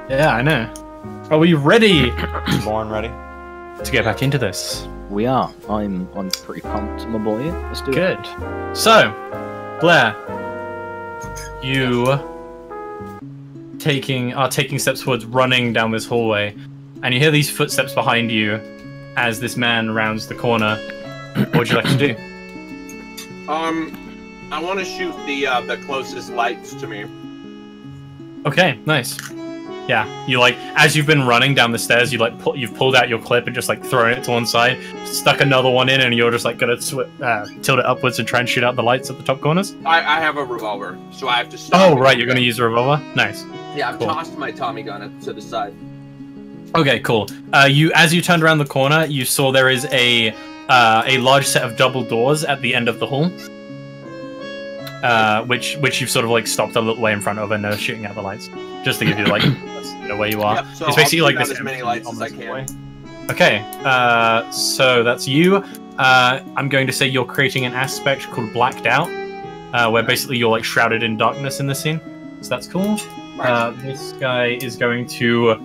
Yeah, I know. Are we ready Born ready? to get back into this? We are. I'm pretty pumped, my boy. Let's do it. Good. So, Blair, you are taking steps towards running down this hallway, and you hear these footsteps behind you as this man rounds the corner. What would you like to do? I want to shoot the closest lights to me. Okay, nice. Yeah, you as you've been running down the stairs, you've pulled out your clip and just thrown it to one side, stuck another one in, and you're just gonna tilt it upwards and try and shoot out the lights at the top corners. I have a revolver, so I have to stop. Oh right, you're gonna use a revolver. Nice. Yeah, I've Cool. tossed my Tommy gun to the side. Okay, cool. As you turned around the corner, you saw there is a large set of double doors at the end of the hall, which you've sort of stopped a little way in front of and are shooting out the lights, just to give you where you are. Yep, so it's basically I'll shoot this out as many lights as I can. Okay, so that's you. I'm going to say you're creating an aspect called Blacked Out, where basically you're shrouded in darkness in this scene. So that's cool. This guy is going to.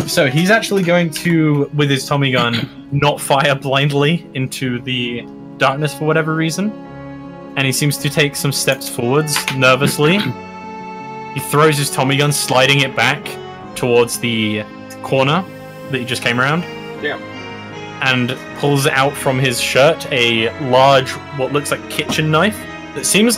So he's actually going to, with his Tommy gun, not fire blindly into the darkness for whatever reason. And he seems to take some steps forwards, nervously. He throws his Tommy gun, sliding it back towards the corner that he just came around. Yeah. And pulls out from his shirt a large, what looks like kitchen knife that seems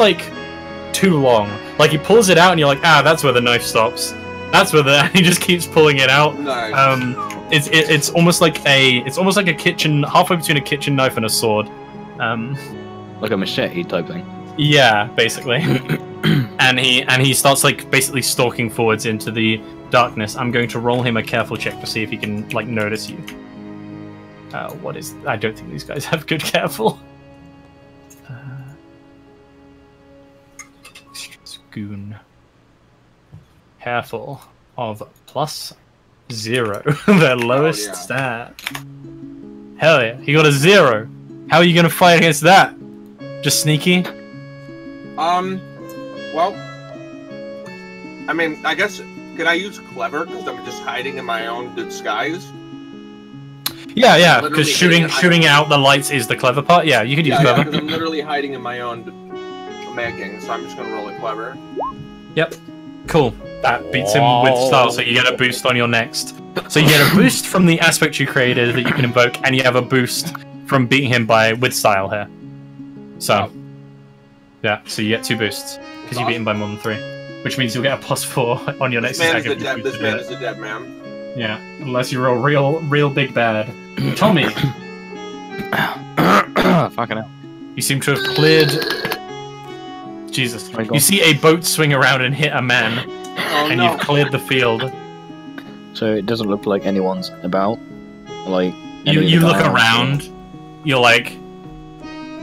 too long. He pulls it out and you're that's where the knife stops. That's where he just keeps pulling it out. Nice. It's almost like a kitchen, halfway between a kitchen knife and a sword. Like a machete type thing. Yeah, basically. and he starts basically stalking forwards into the darkness. I'm going to roll him a careful check to see if he can notice you. I don't think these guys have good careful. Goon. Careful of +0. Their lowest stat. Hell yeah, he got a 0. How are you gonna fight against that? Just sneaky? Well, I mean, I guess, could I use clever, because I'm just hiding in my own disguise? Yeah, because shooting out the lights is the clever part. Yeah, you could use clever. Yeah, because I'm literally hiding in my own making, so I'm just gonna roll it clever. Yep. Cool. That beats him with style, so you get a boost on your next. So you get a boost from the aspect you created that you can invoke, and you have a boost from beating him with style here. So, yeah, so you get 2 boosts, because you beat him by more than 3. Which means you'll get a +4 on your next attack. This man is a dead man. Yeah, unless you roll real big bad. Tommy! Fucking hell. You seem to have cleared... Jesus. You see a boat swing around and hit a man, you've cleared the field. So it doesn't look like anyone's about. You look around, you're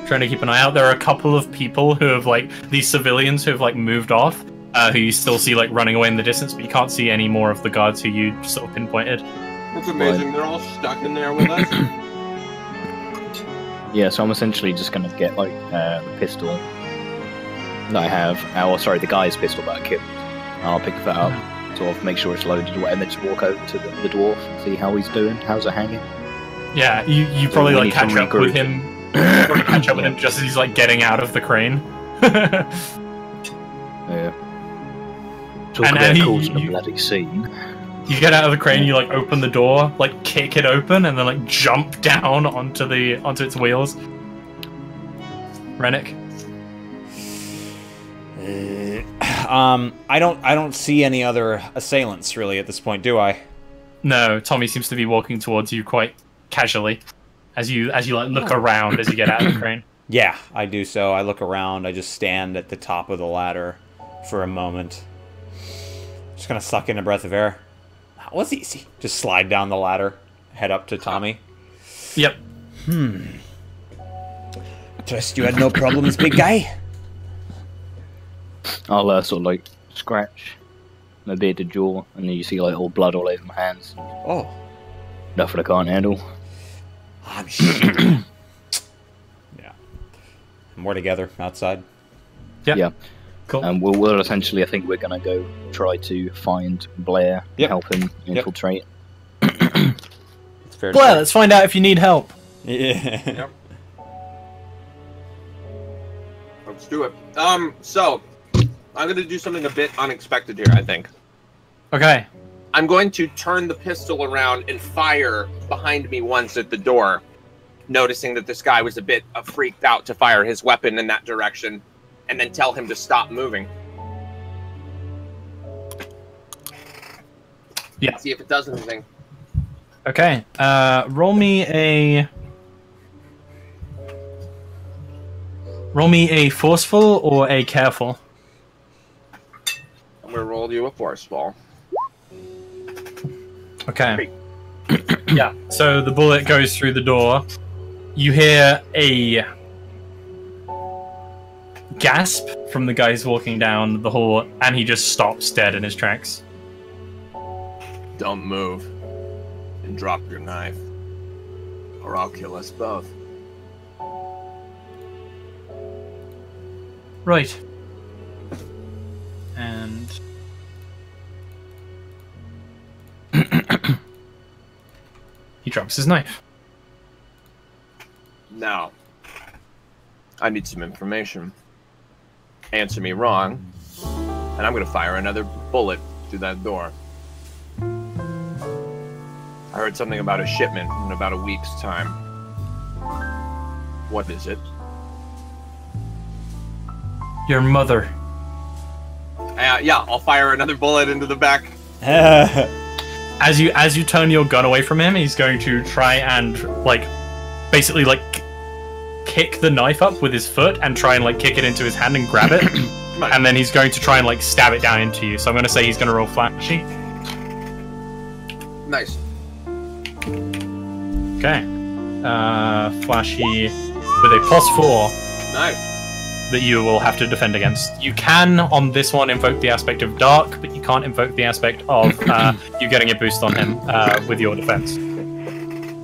trying to keep an eye out. There are a couple of people who have these civilians who have moved off, who you still see running away in the distance, but you can't see any more of the guards who you sort of pinpointed. That's amazing. They're all stuck in there with us. Yeah, so I'm essentially just gonna get the pistol that I have. The guy's pistol that I killed. I'll pick that up, sort of make sure it's loaded or whatever, and then just walk over to the dwarf and see how he's doing. How's it hanging? Yeah, you probably catch up with him. Catch up with him just as he's getting out of the crane. Yeah. Talk about causing a bloody scene. You get out of the crane, you open the door, kick it open, and then jump down onto its wheels. Rennick. I don't see any other assailants really at this point, do I? No, Tommy seems to be walking towards you quite casually, as you look around as you get out of the crane. Yeah, I do so. I look around. I just stand at the top of the ladder for a moment. Just gonna suck in a breath of air. That was easy. Just slide down the ladder, head up to Tommy. Yep. Trust you had no problems, big guy. I'll sort of scratch my bearded jaw, and then you see all blood all over my hands. Oh. Nothing I can't handle. I'm shit. Yeah. And we're together outside. Yep. Yeah. Cool. And we'll essentially, I think we're going to go try to find Blair and help him infiltrate. It's fair to Blair, say. let's find out if you need help. Yeah. Yep. Let's do it. So I'm gonna do something a bit unexpected here, I think. Okay. I'm going to turn the pistol around and fire behind me once at the door, noticing that this guy was a bit freaked out to fire his weapon in that direction, and then tell him to stop moving. Yeah. See if it does anything. Okay. Roll me a forceful or a careful. I'm gonna roll you a force ball. Okay. Yeah. So the bullet goes through the door. You hear a gasp from the guy who's walking down the hall, and he just stops dead in his tracks. Don't move. And drop your knife. Or I'll kill us both. Right. And he drops his knife. Now, I need some information. Answer me wrong, and I'm gonna fire another bullet through that door. I heard something about a shipment in about a week's time. What is it? Your mother. Yeah, I'll fire another bullet into the back. As you turn your gun away from him, he's going to try and basically kick the knife up with his foot and try and kick it into his hand and grab it. Nice. And then he's going to try and stab it down into you. So I'm going to say he's going to roll flashy. Nice. Okay. Flashy with a +4 Nice. that you will have to defend against. You can, on this one, invoke the aspect of dark, but you can't invoke the aspect of you getting a boost on him with your defense.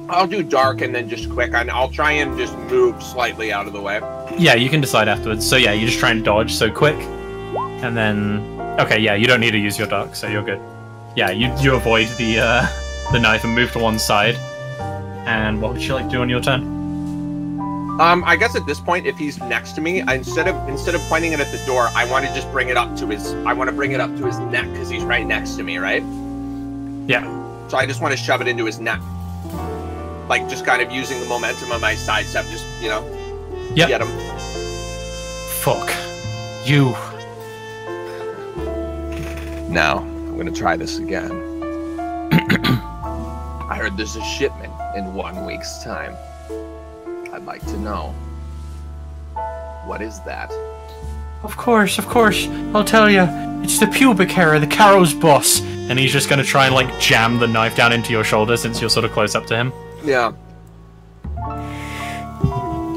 I'll do dark and then just quick. I'll try and just move slightly out of the way. Yeah, you can decide afterwards. So yeah, you just try and dodge, so quick. And then... Okay, yeah, you don't need to use your dark, so you're good. Yeah, you avoid the knife and move to one side. And what would you like to do on your turn? I guess at this point, if he's next to me, instead of pointing it at the door, I want to just bring it up to his. I want to bring it up to his neck because he's right next to me, right? Yeah. So I just want to shove it into his neck, just kind of using the momentum of my sidestep, just Yep. get him. Fuck. You. Now I'm gonna try this again. I heard there's a shipment in 1 week's time. I'd like to know. What is that? Of course. I'll tell you. It's the pubic hair, the Carrow's boss. And he's just going to try and jam the knife down into your shoulder since you're sort of close up to him. Yeah.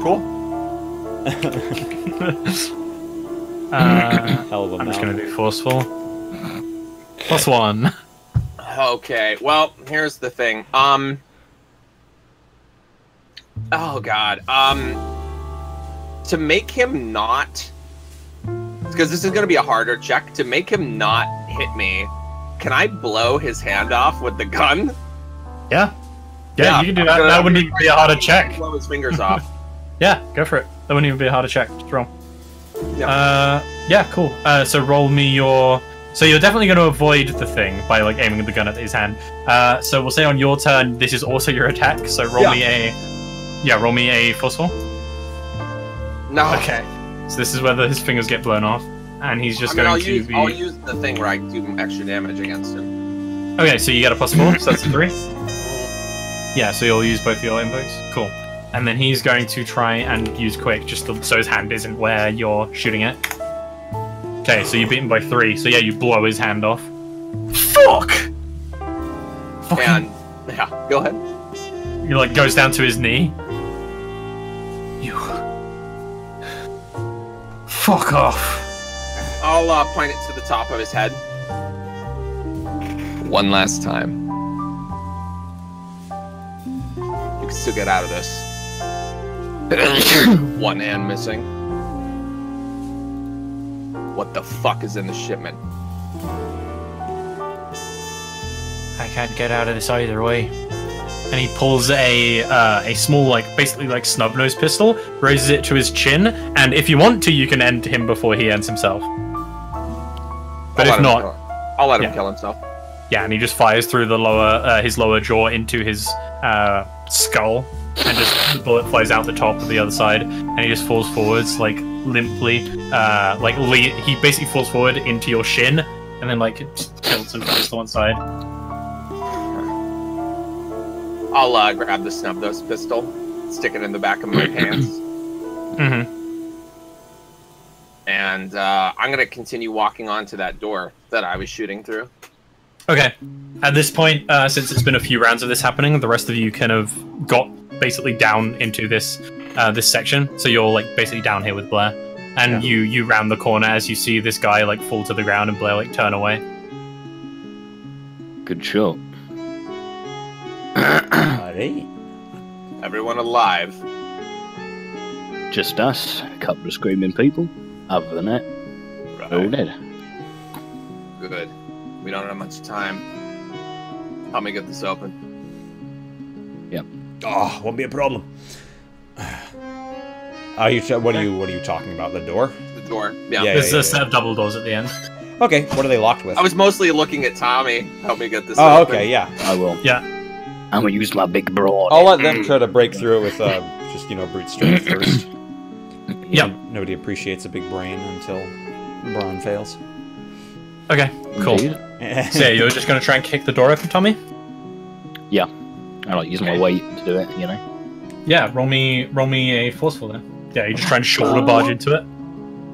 Cool. Hell of a I'm just mouth. going to do forceful. +1. Okay, well, here's the thing. Oh god. To make him not, because this is going to be a harder check, to make him not hit me, can I blow his hand off with the gun? Yeah, you can do that. That wouldn't even be a harder check. Blow his fingers off. Yeah, go for it. That wouldn't even be a harder check. Just roll. Yeah. Yeah, cool. So roll me your... So you're definitely going to avoid the thing by aiming the gun at his hand. So we'll say on your turn, this is also your attack. So roll me a... Yeah, roll me a forceful. No. Okay. So this is whether his fingers get blown off. And he's just I'll going to be... I'll use the thing where I do extra damage against him. Okay, so you get a +4, so that's a 3. Yeah, so you'll use both your invokes. Cool. And then he's going to try and use quick, just so his hand isn't where you're shooting it. Okay, so you beat him by 3. So yeah, you blow his hand off. Fuck! And yeah, go ahead. He goes down to his knee. You. Fuck off. I'll point it to the top of his head. One last time. You can still get out of this. One hand missing. What the fuck is in the shipment? I can't get out of this either way. And he pulls a small, like, basically like snub-nosed pistol, raises it to his chin, and if you want to, you can end him before he ends himself. But if not, I'll let him kill himself. yeah, and he just fires through the lower, his lower jaw into his skull, and just the bullet flies out the top of the other side, and he just falls forwards, like, limply, he basically falls forward into your shin, and then, like, tilts and falls to one side. I'll grab the snub-nosed pistol, stick it in the back of my pants, and I'm gonna continue walking onto that door that I was shooting through. Okay. At this point, since it's been a few rounds of this happening, the rest of you kind of got basically down into this this section. So you're like basically down here with Blair, and you round the corner as you see this guy like fall to the ground and Blair like turn away. Good shot. Alright. Everyone alive. Just us, a couple of screaming people. Other than that, all dead. Good. We don't have much time. Help me get this open. Yep. Oh, won't be a problem. What are you talking about? The door? The door. Yeah. There's a set of double doors at the end. Okay, what are they locked with? I was mostly looking at Tommy. Help me get this Oh, open. okay, yeah. I will. Yeah. I'm gonna use my big broad. I'll let them try to break through it with just, brute strength first. Yep. Nobody appreciates a big brain until brawn fails. Okay, cool. So yeah, you're just gonna try and kick the door open, Tommy? Yeah. I like using my weight to do it, you know. Yeah, roll me a forceful then. Yeah, you just try and shoulder barge into it.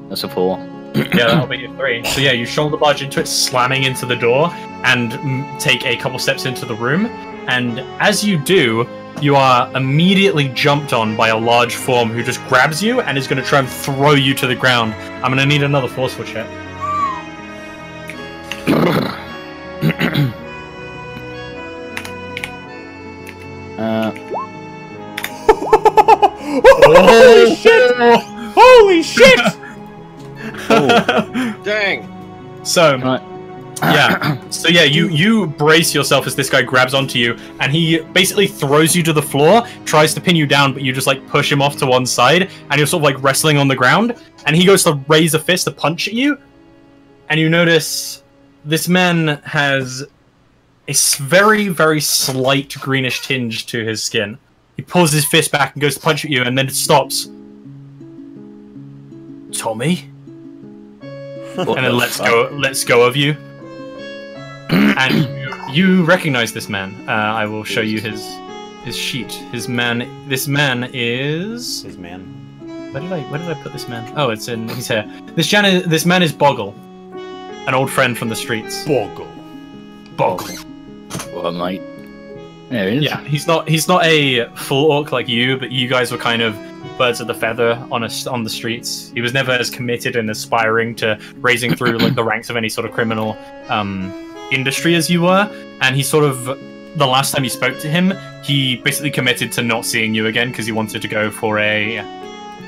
That's a 4. Yeah, that'll be a 3. So yeah, you shoulder barge into it, slamming into the door, and take a couple steps into the room. And as you do, you are immediately jumped on by a large form who just grabs you and is going to try and throw you to the ground. I'm going to need another forceful check. Holy shit! Holy shit! Oh. Dang. So, yeah, you brace yourself as this guy grabs onto you, and he basically throws you to the floor, tries to pin you down, but you just like push him off to one side, and you're sort of like wrestling on the ground, and he goes to raise a fist to punch at you, and you notice this man has a very, very slight greenish tinge to his skin. He pulls his fist back and goes to punch at you, and then it stops. Tommy? And then lets go of you. And you recognize this man. I will show you his sheet. This man is... His man. Where did I put this man? Oh, it's in his hair. This man is Boggle, an old friend from the streets. Boggle. Well, mate. There he is. Yeah, he's not a full orc like you, but you guys were kind of birds of the feather on the streets. He was never as committed and aspiring to raising through like the ranks of any sort of criminal industry as you were. And he sort of, the last time you spoke to him, he basically committed to not seeing you again because he wanted to go for a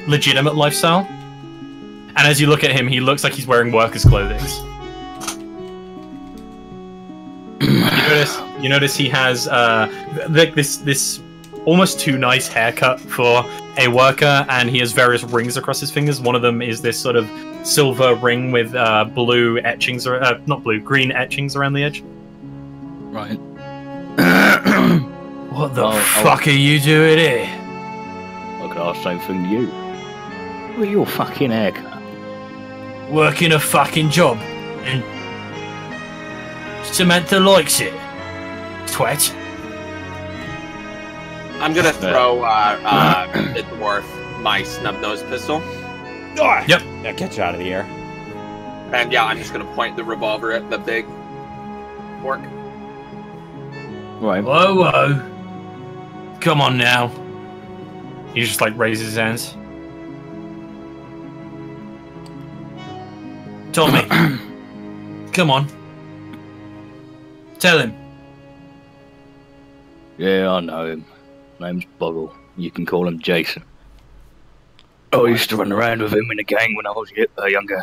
legitimate lifestyle. And as you look at him, he looks like he's wearing workers' clothing. You notice he has this almost too nice haircut for a worker, and he has various rings across his fingers. One of them is this sort of silver ring with blue etchings, or not blue, green etchings around the edge. Right. What the fuck are you doing here? I could ask the same thing to you. Look at your fucking haircut. Working a fucking job, and Samantha likes it. Twat. I'm gonna throw the dwarf my snub-nosed pistol. Oh, Yep. Yeah, get you out of the air. And yeah, I'm just gonna point the revolver at the big orc. Right. Whoa. Come on now. He just like raises his hands. Tommy. Come on. Tell him. Yeah, I know him. Name's Boggle. You can call him Jason. I used to run around with him in a gang when I was younger.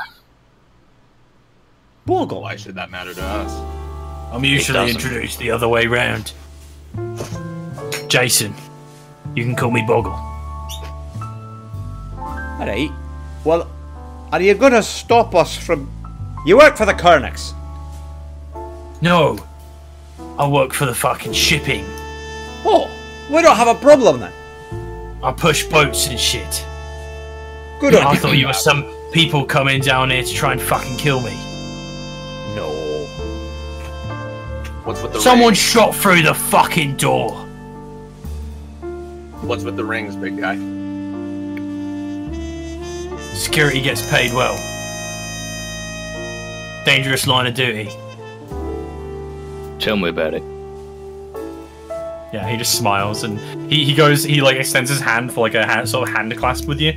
Bogle. Why should that matter to us? I'm usually doesn't. introduced the other way round. Jason. You can call me Boggle. Alright. Well, are you gonna stop us from... You work for the Kernix. No. I work for the fucking shipping. Oh, we don't have a problem then. I push boats and shit. Good on I you. thought you were some people coming down here to try and fucking kill me. No. What's with the Someone rings? shot through the fucking door. What's with the rings, big guy? Security gets paid well. Dangerous line of duty. Tell me about it. Yeah, he just smiles and he goes, he like extends his hand for like a hand, sort of hand clasp with you.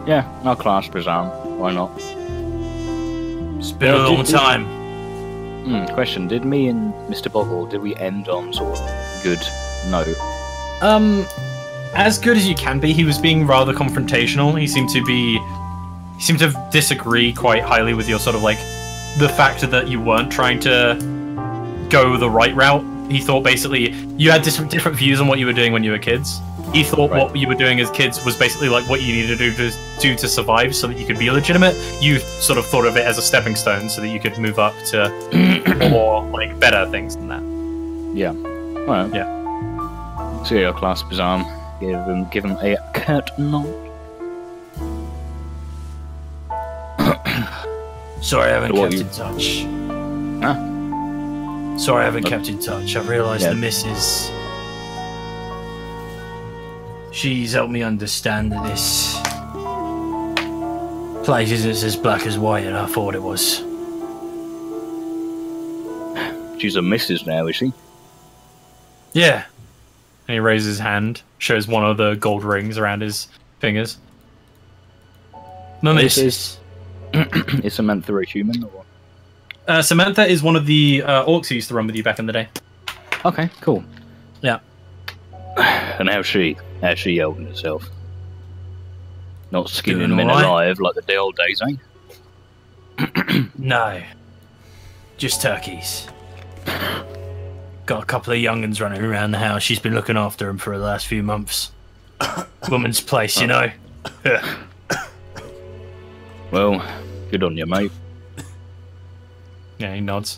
Yeah, I'll clasp his arm. Why not? It's been a long time. Question: did me and Mr. Boggle, did we end on sort of good note? As good as you can be. He was being rather confrontational. He seemed to disagree quite highly with your sort of like the fact that you weren't trying to go the right route. He thought basically you had different views on what you were doing when you were kids. He thought what you were doing as kids was basically like what you needed to do to survive so that you could be legitimate. You sort of thought of it as a stepping stone so that you could move up to more like better things than that. Yeah. Well, Yeah. So yeah, I'll clasp his arm, give him a curt nod. Sorry I haven't What kept you- in touch. Huh? Sorry I haven't kept in touch. I've realised Yeah. the missus... She's helped me understand that this place isn't as black as white as I thought it was. She's a missus now, is she? Yeah. And he raises his hand, shows one of the gold rings around his fingers. My This missus. Is Samantha a human or what? Samantha is one of the orcs who used to run with you back in the day. Okay, cool. Yeah. And how's she holding herself? Not skinning Doing men alright. alive like the old days, eh? No. Just turkeys. Got a couple of young'uns running around the house. She's been looking after them for the last few months. Woman's place, you know. Well, good on you, mate. Yeah, he nods.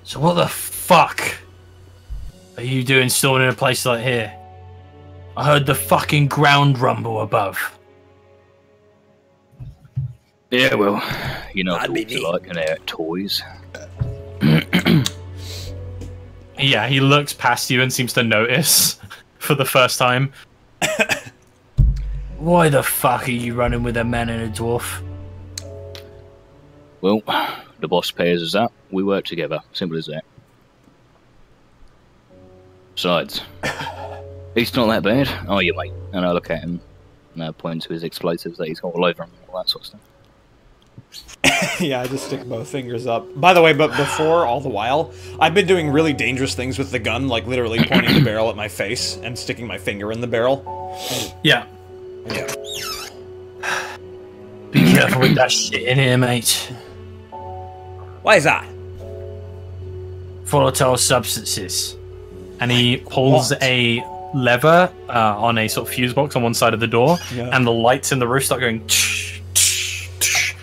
So what the fuck are you doing storing in a place like here? I heard the fucking ground rumble above. Yeah, well, you know what dogs are like, and they're toys. Yeah, he looks past you and seems to notice for the first time. Why the fuck are you running with a man and a dwarf? Well, the boss pays us up, we work together. Simple as that. Besides, he's not that bad, are you, mate? And I look at him and I point to his explosives that he's got all over him and all that sort of stuff. Yeah, I just stick both fingers up. By the way, but before, all the while, I've been doing really dangerous things with the gun, like literally pointing the barrel at my face and sticking my finger in the barrel. Yeah. Yeah. Be careful with that shit in here, mate. Why is that? Volatile substances. And he pulls What? a lever on a sort of fuse box on one side of the door, Yeah. and the lights in the roof start going. Tsh, tsh, tsh.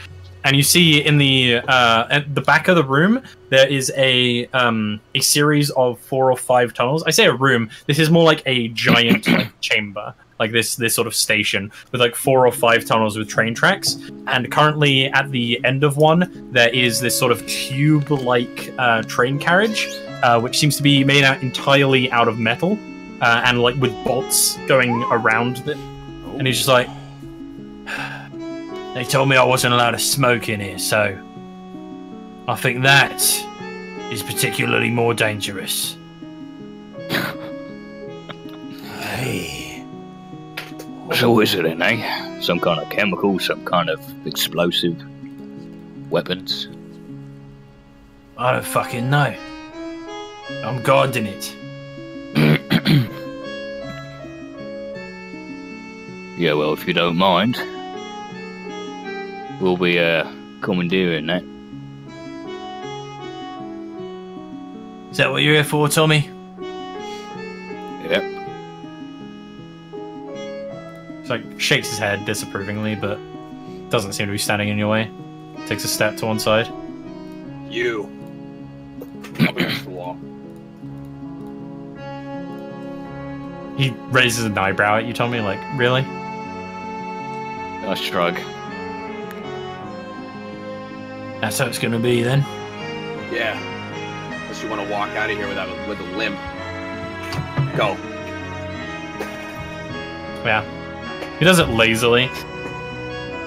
And you see in the at the back of the room there is a series of 4 or 5 tunnels. I say a room. This is more like a giant like, chamber, like this sort of station with like 4 or 5 tunnels with train tracks. And currently at the end of one there is this sort of tube-like train carriage, which seems to be made out entirely out of metal, and like with bolts going around it. And he's just like, they told me I wasn't allowed to smoke in here, so I think that is particularly more dangerous. Hey. So is it then, eh? Some kind of chemical, some kind of explosive weapons? I don't fucking know. I'm guarding it. Yeah, well, if you don't mind, we'll be commandeering that. Is that what you're here for, Tommy? Yep. He like shakes his head disapprovingly, but doesn't seem to be standing in your way. Takes a step to one side. You. Up against the wall. He raises an eyebrow at you, Tommy, like, really? I shrug. That's how it's gonna be, then? Yeah. Unless you want to walk out of here with a limp. Go. Yeah. He does it lazily,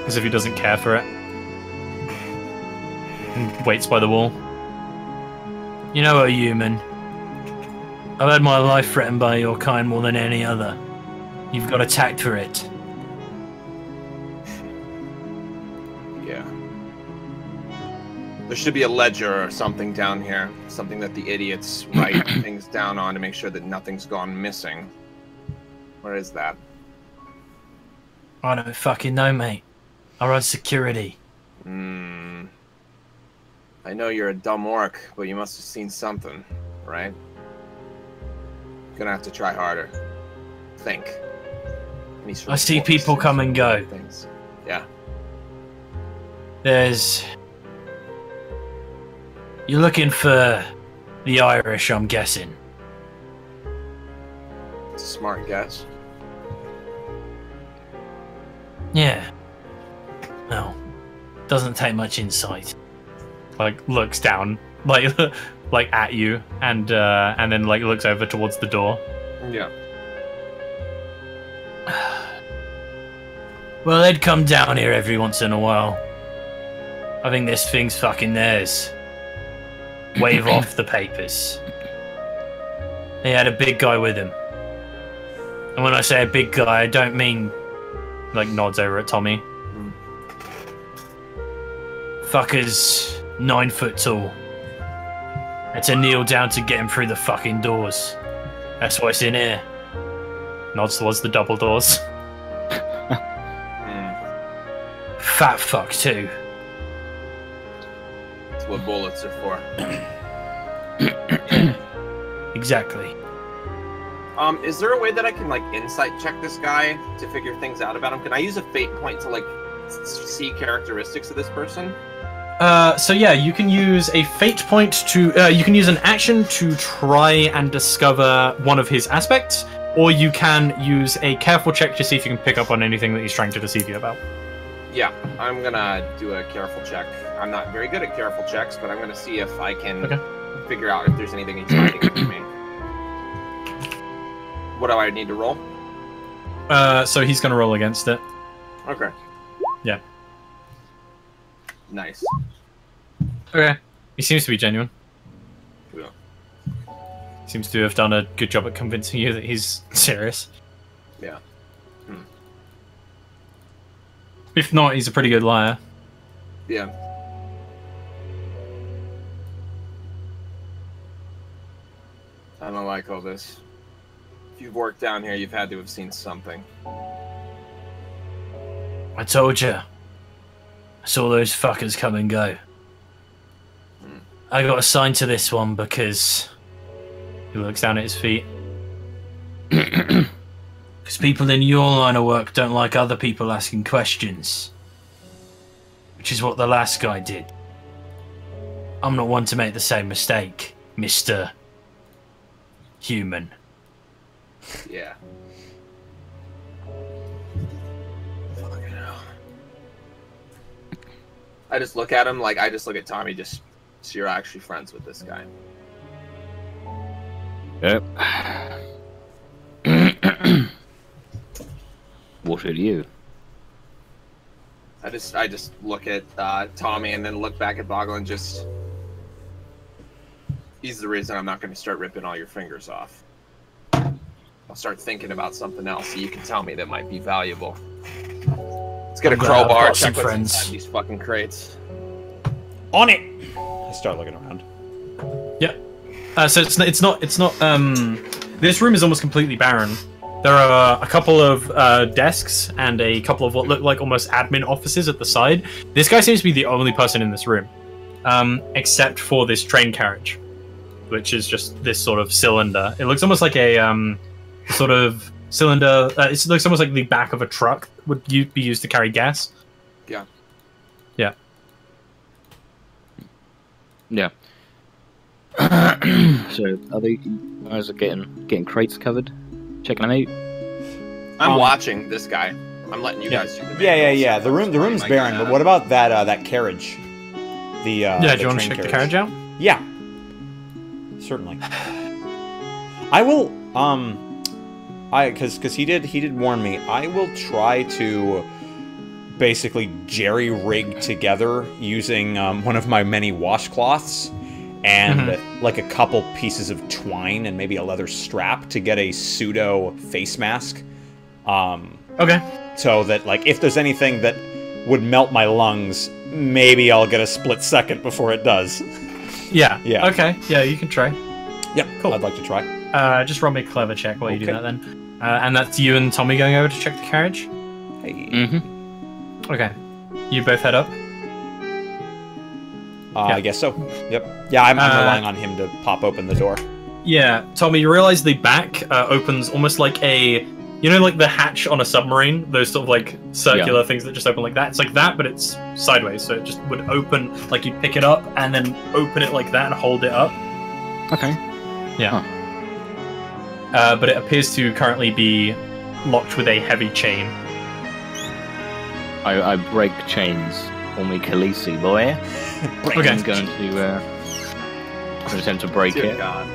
as if he doesn't care for it. And waits by the wall. You know, a human. I've had my life threatened by your kind more than any other. You've got a tact for it. Yeah. There should be a ledger or something down here. Something that the idiots write things down on to make sure that nothing's gone missing. Where is that? I don't fucking know, mate. I run security. I know you're a dumb orc, but you must have seen something, right? Gonna have to try harder. Think. I see people come and go. Things. Yeah. You're looking for the Irish, I'm guessing. It's a smart guess. Yeah. Well, doesn't take much insight. Like, looks down, like at you, and then like looks over towards the door. Yeah. Well, they'd come down here every once in a while. I think this thing's fucking theirs. Wave off the papers. They had a big guy with him. And when I say a big guy, I don't mean, like, nods over at Tommy. Fucker's 9 foot tall. Had to kneel down to get him through the fucking doors. That's why it's in here. Nods towards the double doors. Fat fuck too. That's what bullets are for. Exactly. Is there a way that I can, like, insight check this guy to figure things out about him? Can I use a fate point to, like, see characteristics of this person? So yeah, you can use a fate point to, you can use an action to try and discover one of his aspects, or you can use a careful check to see if you can pick up on anything that he's trying to deceive you about. Yeah, I'm gonna do a careful check. I'm not very good at careful checks, but I'm gonna see if I can figure out if there's anything he's hiding from me. What do I need to roll? So he's gonna roll against it. Okay. Yeah. Nice. Okay. He seems to be genuine. Yeah. Seems to have done a good job at convincing you that he's serious. Yeah. If not, he's a pretty good liar. Yeah. I don't like all this. If you've worked down here, you've had to have seen something. I told you. I saw those fuckers come and go. I got assigned to this one because... He looks down at his feet. Because people in your line of work don't like other people asking questions. Which is what the last guy did. I'm not one to make the same mistake, Mr. Human. Yeah. Fucking hell. I just look at him like I just look at Tommy, just so you're actually friends with this guy. Yep. What are you? I just look at Tommy and then look back at Boggle and just... He's the reason I'm not going to start ripping all your fingers off. I'll start thinking about something else so you can tell me that might be valuable. Let's get a crowbar, check what's inside these fucking crates. On it! I start looking around. Yeah. So it's not this room is almost completely barren. There are a couple of desks and a couple of what look like almost admin offices at the side. This guy seems to be the only person in this room, except for this train carriage. which is just this sort of cylinder. It looks almost like a sort of cylinder. It looks almost like the back of a truck would be used to carry gas. Yeah. Yeah. Yeah. So are they guys are getting crates covered? Checking them out? I'm watching this guy. I'm letting you guys do the Yeah. The room's barren, but what about that carriage? Do you want to check the carriage out? Yeah. Certainly. I will because he did warn me. I will try to basically jerry-rig together using one of my many washcloths and like a couple pieces of twine and maybe a leather strap to get a pseudo face mask. Okay. So that, like, if there's anything that would melt my lungs, maybe I'll get a split second before it does. Yeah. Yeah. Okay. Yeah, you can try. Yep. Cool. I'd like to try. Just roll me a clever check while you do that then. And that's you and Tommy going over to check the carriage? Hey. Mm-hmm. Okay. You both head up? I guess so. Yep. Yeah, I'm relying on him to pop open the door. Yeah. Tommy, you realize the back opens almost like a... You know, like the hatch on a submarine? Those sort of, like, circular things that just open like that? It's like that, but it's sideways. So it just would open, like you'd pick it up and then open it like that and hold it up. Okay. Yeah. But it appears to currently be locked with a heavy chain. I break chains. Call me Khaleesi, boy. Okay. I'm going to attempt to break Dear it. God.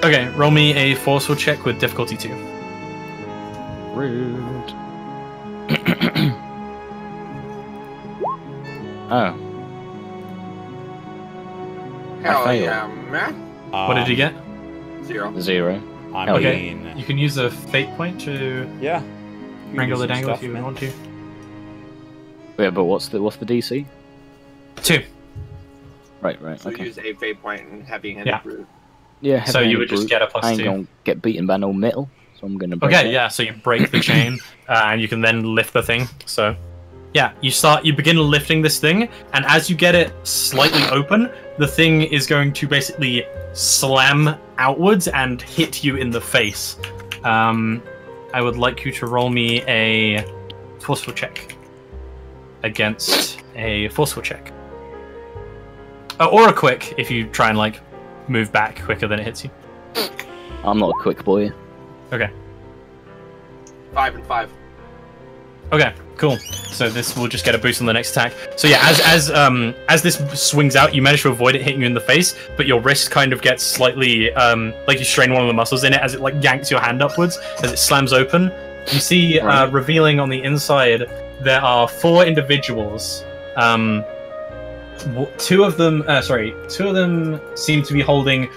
Okay, roll me a forceful check with difficulty 2. Rude. Oh. Hell failed. yeah, man. What did you get? 0. 0. I Hell yeah. mean, You can use a fate point to yeah. wrangle the Some dangle stuff, if you man. want to. Yeah, but what's the DC? 2. Right. So Okay. use a fate point and heavy-handed Yeah. brute. Yeah. So you would just get a I ain't +2. gonna get beaten by no metal, so I'm gonna break Okay, it. yeah, so you break the chain, and you can then lift the thing. So, yeah, you begin lifting this thing, and as you get it slightly open, the thing is going to basically slam outwards and hit you in the face. I would like you to roll me a forceful check against a forceful check. Or a quick, if you try and, like, move back quicker than it hits you. I'm not a quick boy. Okay. 5 and 5. Okay, cool. So this will just get a boost on the next attack. So yeah, as this swings out, you manage to avoid it hitting you in the face, but your wrist kind of gets slightly like you strain one of the muscles in it as it like yanks your hand upwards as it slams open. You see, revealing on the inside, there are 4 individuals. Two of them seem to be holding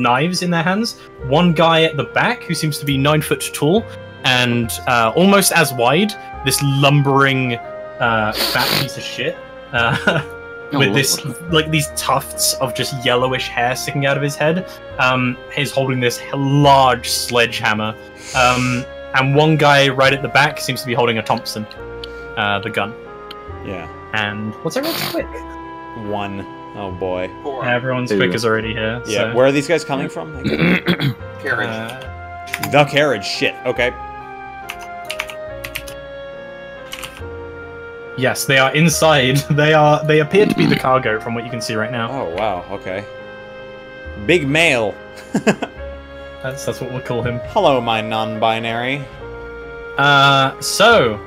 knives in their hands. One guy at the back who seems to be 9 foot tall and almost as wide. This lumbering fat piece of shit with this like these tufts of just yellowish hair sticking out of his head. Is holding this large sledgehammer. And one guy right at the back seems to be holding a Thompson, the gun. Yeah. And what's everyone's quick? 1. Oh boy. 4. Everyone's 2. quick is already here. Yeah. So. Where are these guys coming from? Carriage. The carriage. Shit. Okay. Yes, they are inside. They appear to be the cargo from what you can see right now. Oh wow. Okay. Big male. That's what we'll call him. Hello, my non-binary. So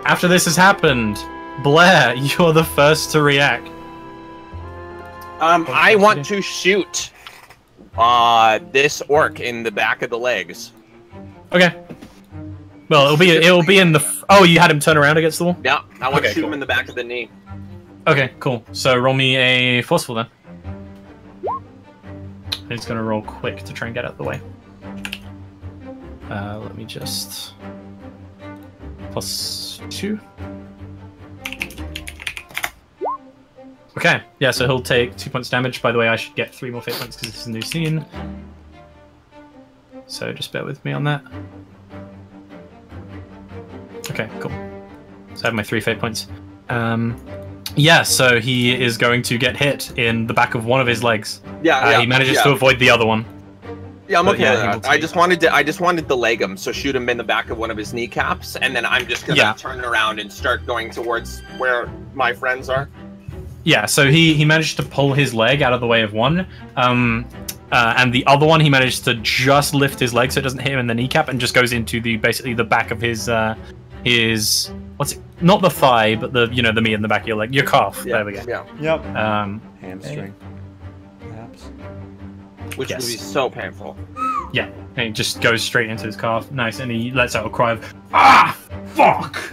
after this has happened, Blair, you're the first to react. I want to shoot this orc in the back of the legs. Okay. Well, it'll be in the. Oh, you had him turn around against the wall. Yeah, I want to Okay, shoot cool. him in the back of the knee. Okay, cool. So roll me a forceful then. He's gonna roll quick to try and get out of the way. Let me just +2. Okay, yeah, so he'll take 2 points damage. By the way, I should get 3 more fate points because this is a new scene. So just bear with me on that. Okay, cool. So I have my 3 fate points. Yeah, so he is going to get hit in the back of one of his legs. Yeah, He manages to avoid the other one. Yeah, I'm But okay yeah, with he that. will I take just wanted to leg him, so shoot him in the back of one of his kneecaps, and then I'm just gonna turn around and start going towards where my friends are. Yeah, so he managed to pull his leg out of the way of one, and the other one he managed to just lift his leg so it doesn't hit him in the kneecap and just goes into basically the back of his what's it? Not the thigh, but the the meat in the back of your leg, your calf. Yeah, There we go. Yeah. Yep. Okay. Hamstring. Perhaps. Which Yes. would be so painful. Yeah, and it just goes straight into his calf. Nice, and he lets out a cry of "Ah, fuck!"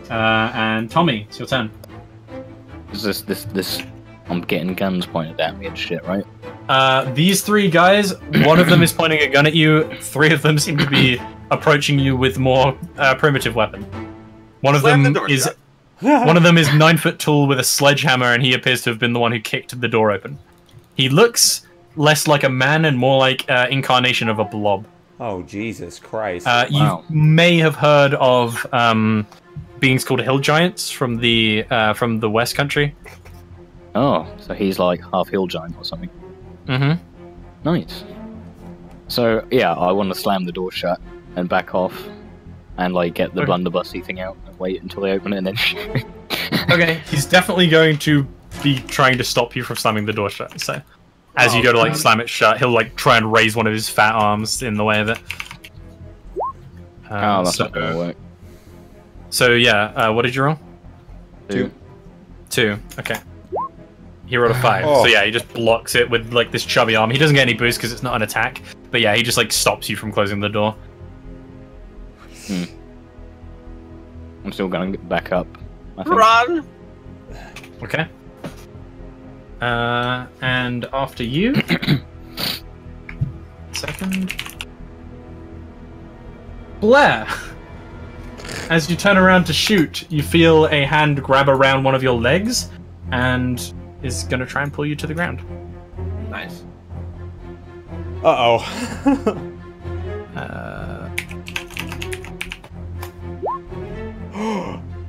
And Tommy, it's your turn. Is this? I'm getting guns pointed at me and shit, right? These three guys, one of them is pointing a gun at you. Three of them seem to be approaching you with more primitive weapon. One of Slam the them door is shut. 9 foot tall with a sledgehammer, and he appears to have been the one who kicked the door open. He looks less like a man and more like incarnation of a blob. Oh, Jesus Christ. Wow. You may have heard of beings called hill giants from the West Country. Oh, so he's like half hill giant or something. Mm-hmm. Nice. So yeah, I want to slam the door shut and back off, and like get the Okay. blunderbussy thing out and wait until they open it and then shoot. Okay, he's definitely going to be trying to stop you from slamming the door shut. So, as you go to like slam it shut, he'll like try and raise one of his fat arms in the way of it. Oh, that's not gonna work. So yeah, what did you roll? 2. 2. Okay. He rolled a 5. Oh. So yeah, he just blocks it with like this chubby arm. He doesn't get any boost because it's not an attack. But yeah, he just like stops you from closing the door. I'm still gonna get back up. I think. Run! Okay. And after you. Second. Blair! As you turn around to shoot, you feel a hand grab around one of your legs and is going to try and pull you to the ground. Nice. Uh-oh.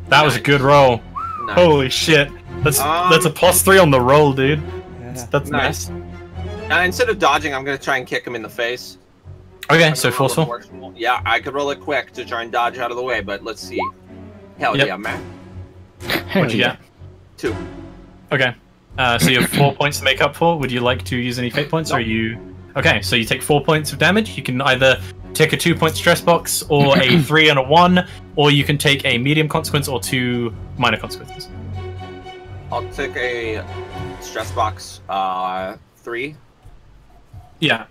That was a good roll. Nice. Holy shit. That's a +3 on the roll, dude. That's Nice. nice. Instead of dodging, I'm gonna try and kick him in the face. Okay, I'm so gonna roll a forceful. forceful. Yeah, I could roll it quick to try and dodge out of the way, but let's see. Hell Yep. yeah, man. What'd you get? 2. Okay. So you have 4 points to make up for. Would you like to use any fate points, or are you... Okay, so you take 4 points of damage. You can either take a 2-point stress box, or a 3 and a 1, or you can take a medium consequence or 2 minor consequences. I'll take a stress box. 3. Yeah.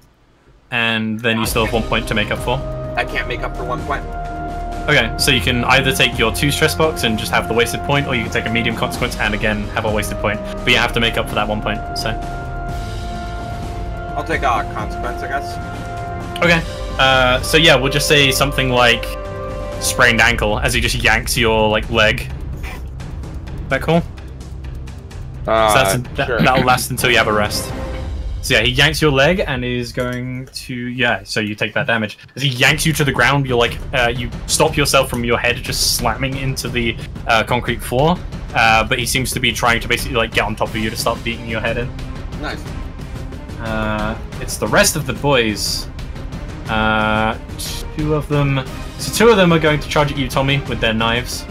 And then you still have 1 point to make up for. I can't make up for 1 point. Okay, so you can either take your 2 stress box and just have the wasted point, or you can take a medium consequence and again have a wasted point. But you have to make up for that 1 point, so... I'll take a consequence, I guess. Okay. So yeah, we'll just say something like sprained ankle as he just yanks your like leg. That cool? So that'll last until you have a rest. So yeah, he yanks your leg and is going to so you take that damage. As he yanks you to the ground, you're like you stop yourself from your head just slamming into the concrete floor. But he seems to be trying to basically like get on top of you to start beating your head in. Nice. It's the rest of the boys. 2 of them. So 2 of them are going to charge at you, Tommy, with their knives.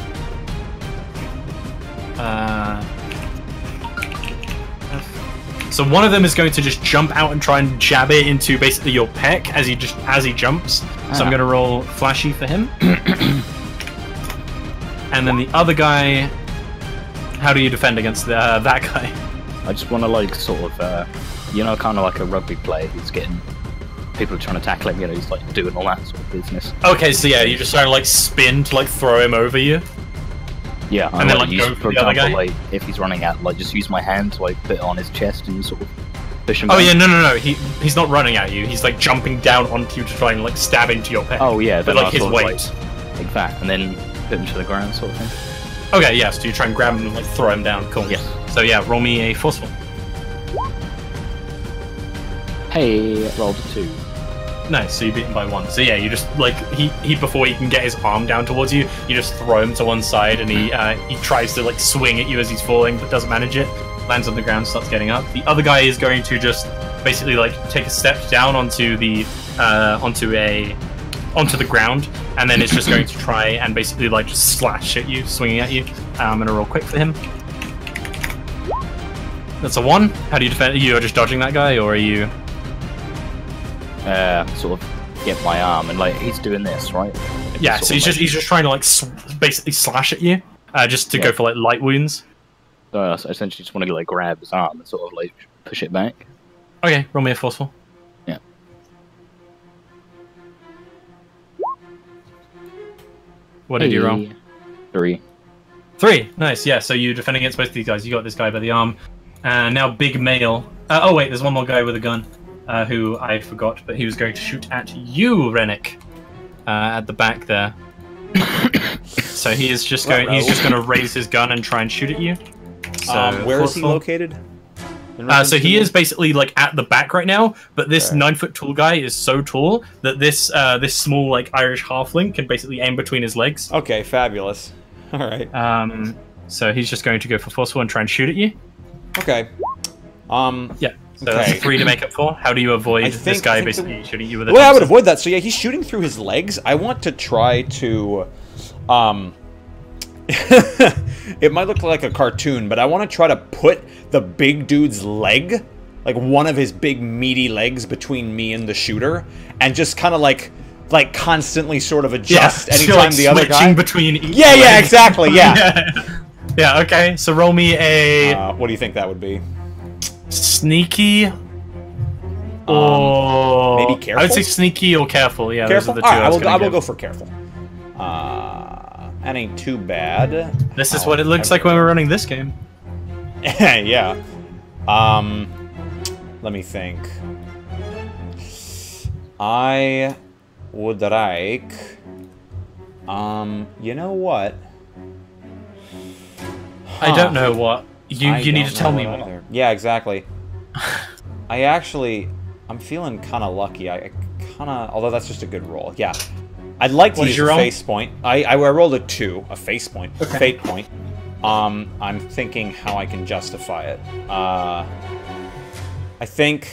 So one of them is going to just jump out and try and jab it into basically your pec as he jumps. So I'm going to roll flashy for him. And then the other guy. How do you defend against that guy? I just want to like sort of, kind of like a rugby player who's getting people are trying to tackle him. He's like doing all that sort of business. Okay, so yeah, you just try to like spin to like throw him over you. Yeah, and then like use, go for the other guy. like if he's running out, like just use my hand to like put it on his chest and sort of push him. Oh down. yeah, no. He's not running at you. He's like jumping down onto you to try and like stab into your pec. Oh yeah, with then like I'll his sort of, weight. like that, and then put him to the ground, sort of thing. Okay, yeah. So you try and grab him and like throw him down. Cool. Yes. So yeah, roll me a forceful. Hey, rolled a 2. Nice, so you beat him by 1. So yeah, you just like he before he can get his arm down towards you, you just throw him to one side, and he tries to like swing at you as he's falling, but doesn't manage it. Lands on the ground, starts getting up. The other guy is going to just basically like take a step down onto the ground, and then it's just going to try and basically like just slash at you, swinging at you. I'm gonna roll quick for him. That's a 1. How do you defend? You are just dodging that guy, or are you? Sort of get my arm, and like he's doing this, right? Yeah, so he's just trying to like basically slash at you, just to go for like light wounds. So I essentially just want to like grab his arm and sort of like push it back. Okay, roll me a forceful. Yeah. What did you roll? 3. 3. Nice. Yeah. So you defend against both of these guys. You got this guy by the arm, and now big male. Oh wait, there's one more guy with a gun, who I forgot, but he was going to shoot at you, Rennick, at the back there. So he is just going. He's just going to raise his gun and try and shoot at you. So where is he located? So he is basically like at the back right now, but this 9-foot tall guy is so tall that this this small like Irish halfling can basically aim between his legs. Okay, fabulous. All right. So he's just going to go for forceful and try and shoot at you. Okay. Yeah. So that's 3 to make up 4. How do you avoid this guy basically shooting you with a? Well, I would avoid that. So yeah, he's shooting through his legs. I want to try to, it might look like a cartoon, but I want to try to put the big dude's leg, like one of his big meaty legs, between me and the shooter, and just kind of like constantly sort of adjust anytime like the other guy between. Yeah, exactly. Yeah. Yeah. Okay. So roll me a. What do you think that would be? Sneaky. Or maybe careful. I would say sneaky or careful. Yeah, careful. Those are the two. I will go for careful. That ain't too bad. This is what it looks like when we're running this game. Yeah. Let me think. I would like. You know what? I don't know what. You need to tell me what. Either. Yeah, exactly. I'm feeling kind of lucky. Although that's just a good roll. Yeah. I'd like to use a face point. I rolled a 2, a face point, okay. Fate point. I'm thinking how I can justify it. I think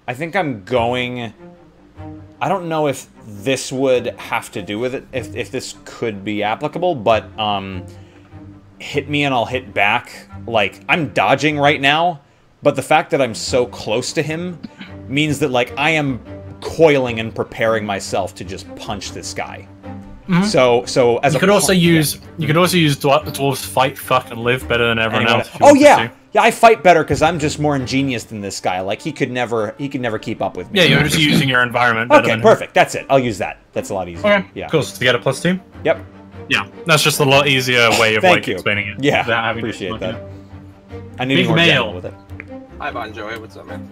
I'm going. I don't know if this would have to do with it, if this could be applicable, but hit me and I'll hit back. Like, I'm dodging right now, but the fact that I'm so close to him means that, like, I am coiling and preparing myself to just punch this guy. Mm-hmm. So as you could also use dwarves fight, fuck, and live better than everyone else. Oh yeah, yeah. I fight better because I'm just more ingenious than this guy. Like he could never keep up with me. Yeah, you're just using your environment. Better okay, perfect. That's it. I'll use that. That's a lot easier. Okay, yeah. Cool. So to get a +2. Yep. Yeah, that's just a lot easier way of explaining it. Yeah, I appreciate that. I need Big more male with it. Hi, Bonjoy. What's up, man?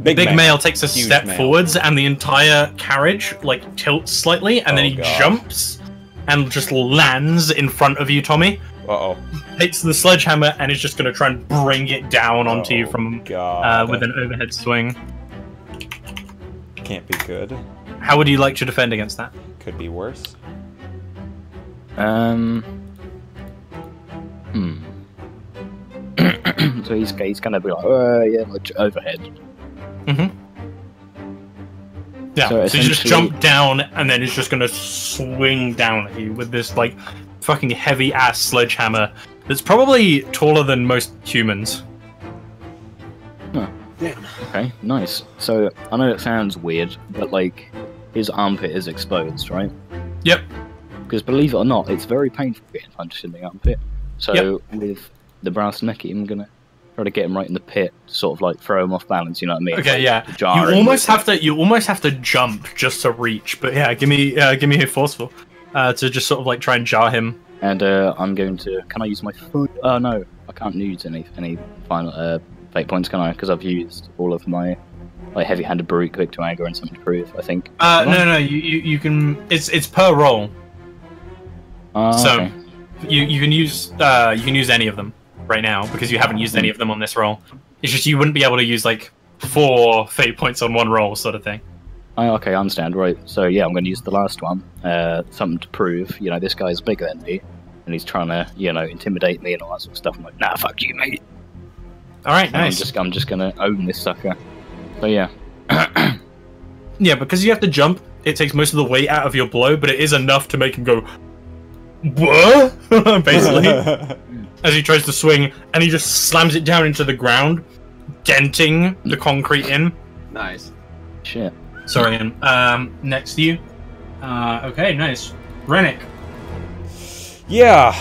Big male takes a step forwards, and the entire carriage like tilts slightly, and then he jumps and just lands in front of you, Tommy. Uh-oh. Takes the sledgehammer and is just going to try and bring it down onto you from with an overhead swing. Can't be good. How would you like to defend against that? Could be worse. So he's gonna be like, like overhead. Mm-hmm. Yeah, so you just jump down, and then he's just gonna swing down at you with this, like, fucking heavy-ass sledgehammer that's probably taller than most humans. Oh. Damn. Okay, nice. So, I know it sounds weird, but, like, his armpit is exposed, right? Yep. Because, believe it or not, it's very painful getting punched in the armpit. So, with the brass necky, I'm gonna try to get him right in the pit, sort of like throw him off balance. You know what I mean? Okay, yeah. You almost have to jump just to reach. But yeah, give me a forceful to just sort of like try and jar him. And I'm going to. Can I use my foot? Oh no, I can't use any final fate points, can I? Because I've used all of my like heavy-handed brute, quick to anger, and something to prove. I think. No. You can. It's per roll. So okay. you can use any of them right now because you haven't used any of them on this roll. It's just you wouldn't be able to use like 4 fate points on one roll, sort of thing. Okay, I understand. Right. So yeah, I'm going to use the last one. Something to prove. You know, this guy's bigger than me, and he's trying to, you know, intimidate me and all that sort of stuff. I'm like, nah, fuck you, mate. All right, nice. I'm just going to own this sucker. So yeah. Yeah, because you have to jump, it takes most of the weight out of your blow, but it is enough to make him go, what? Basically. As he tries to swing, and he just slams it down into the ground, denting the concrete in. Nice. Shit. Sorry, Ian. Next to you. Okay, nice. Rennick. Yeah,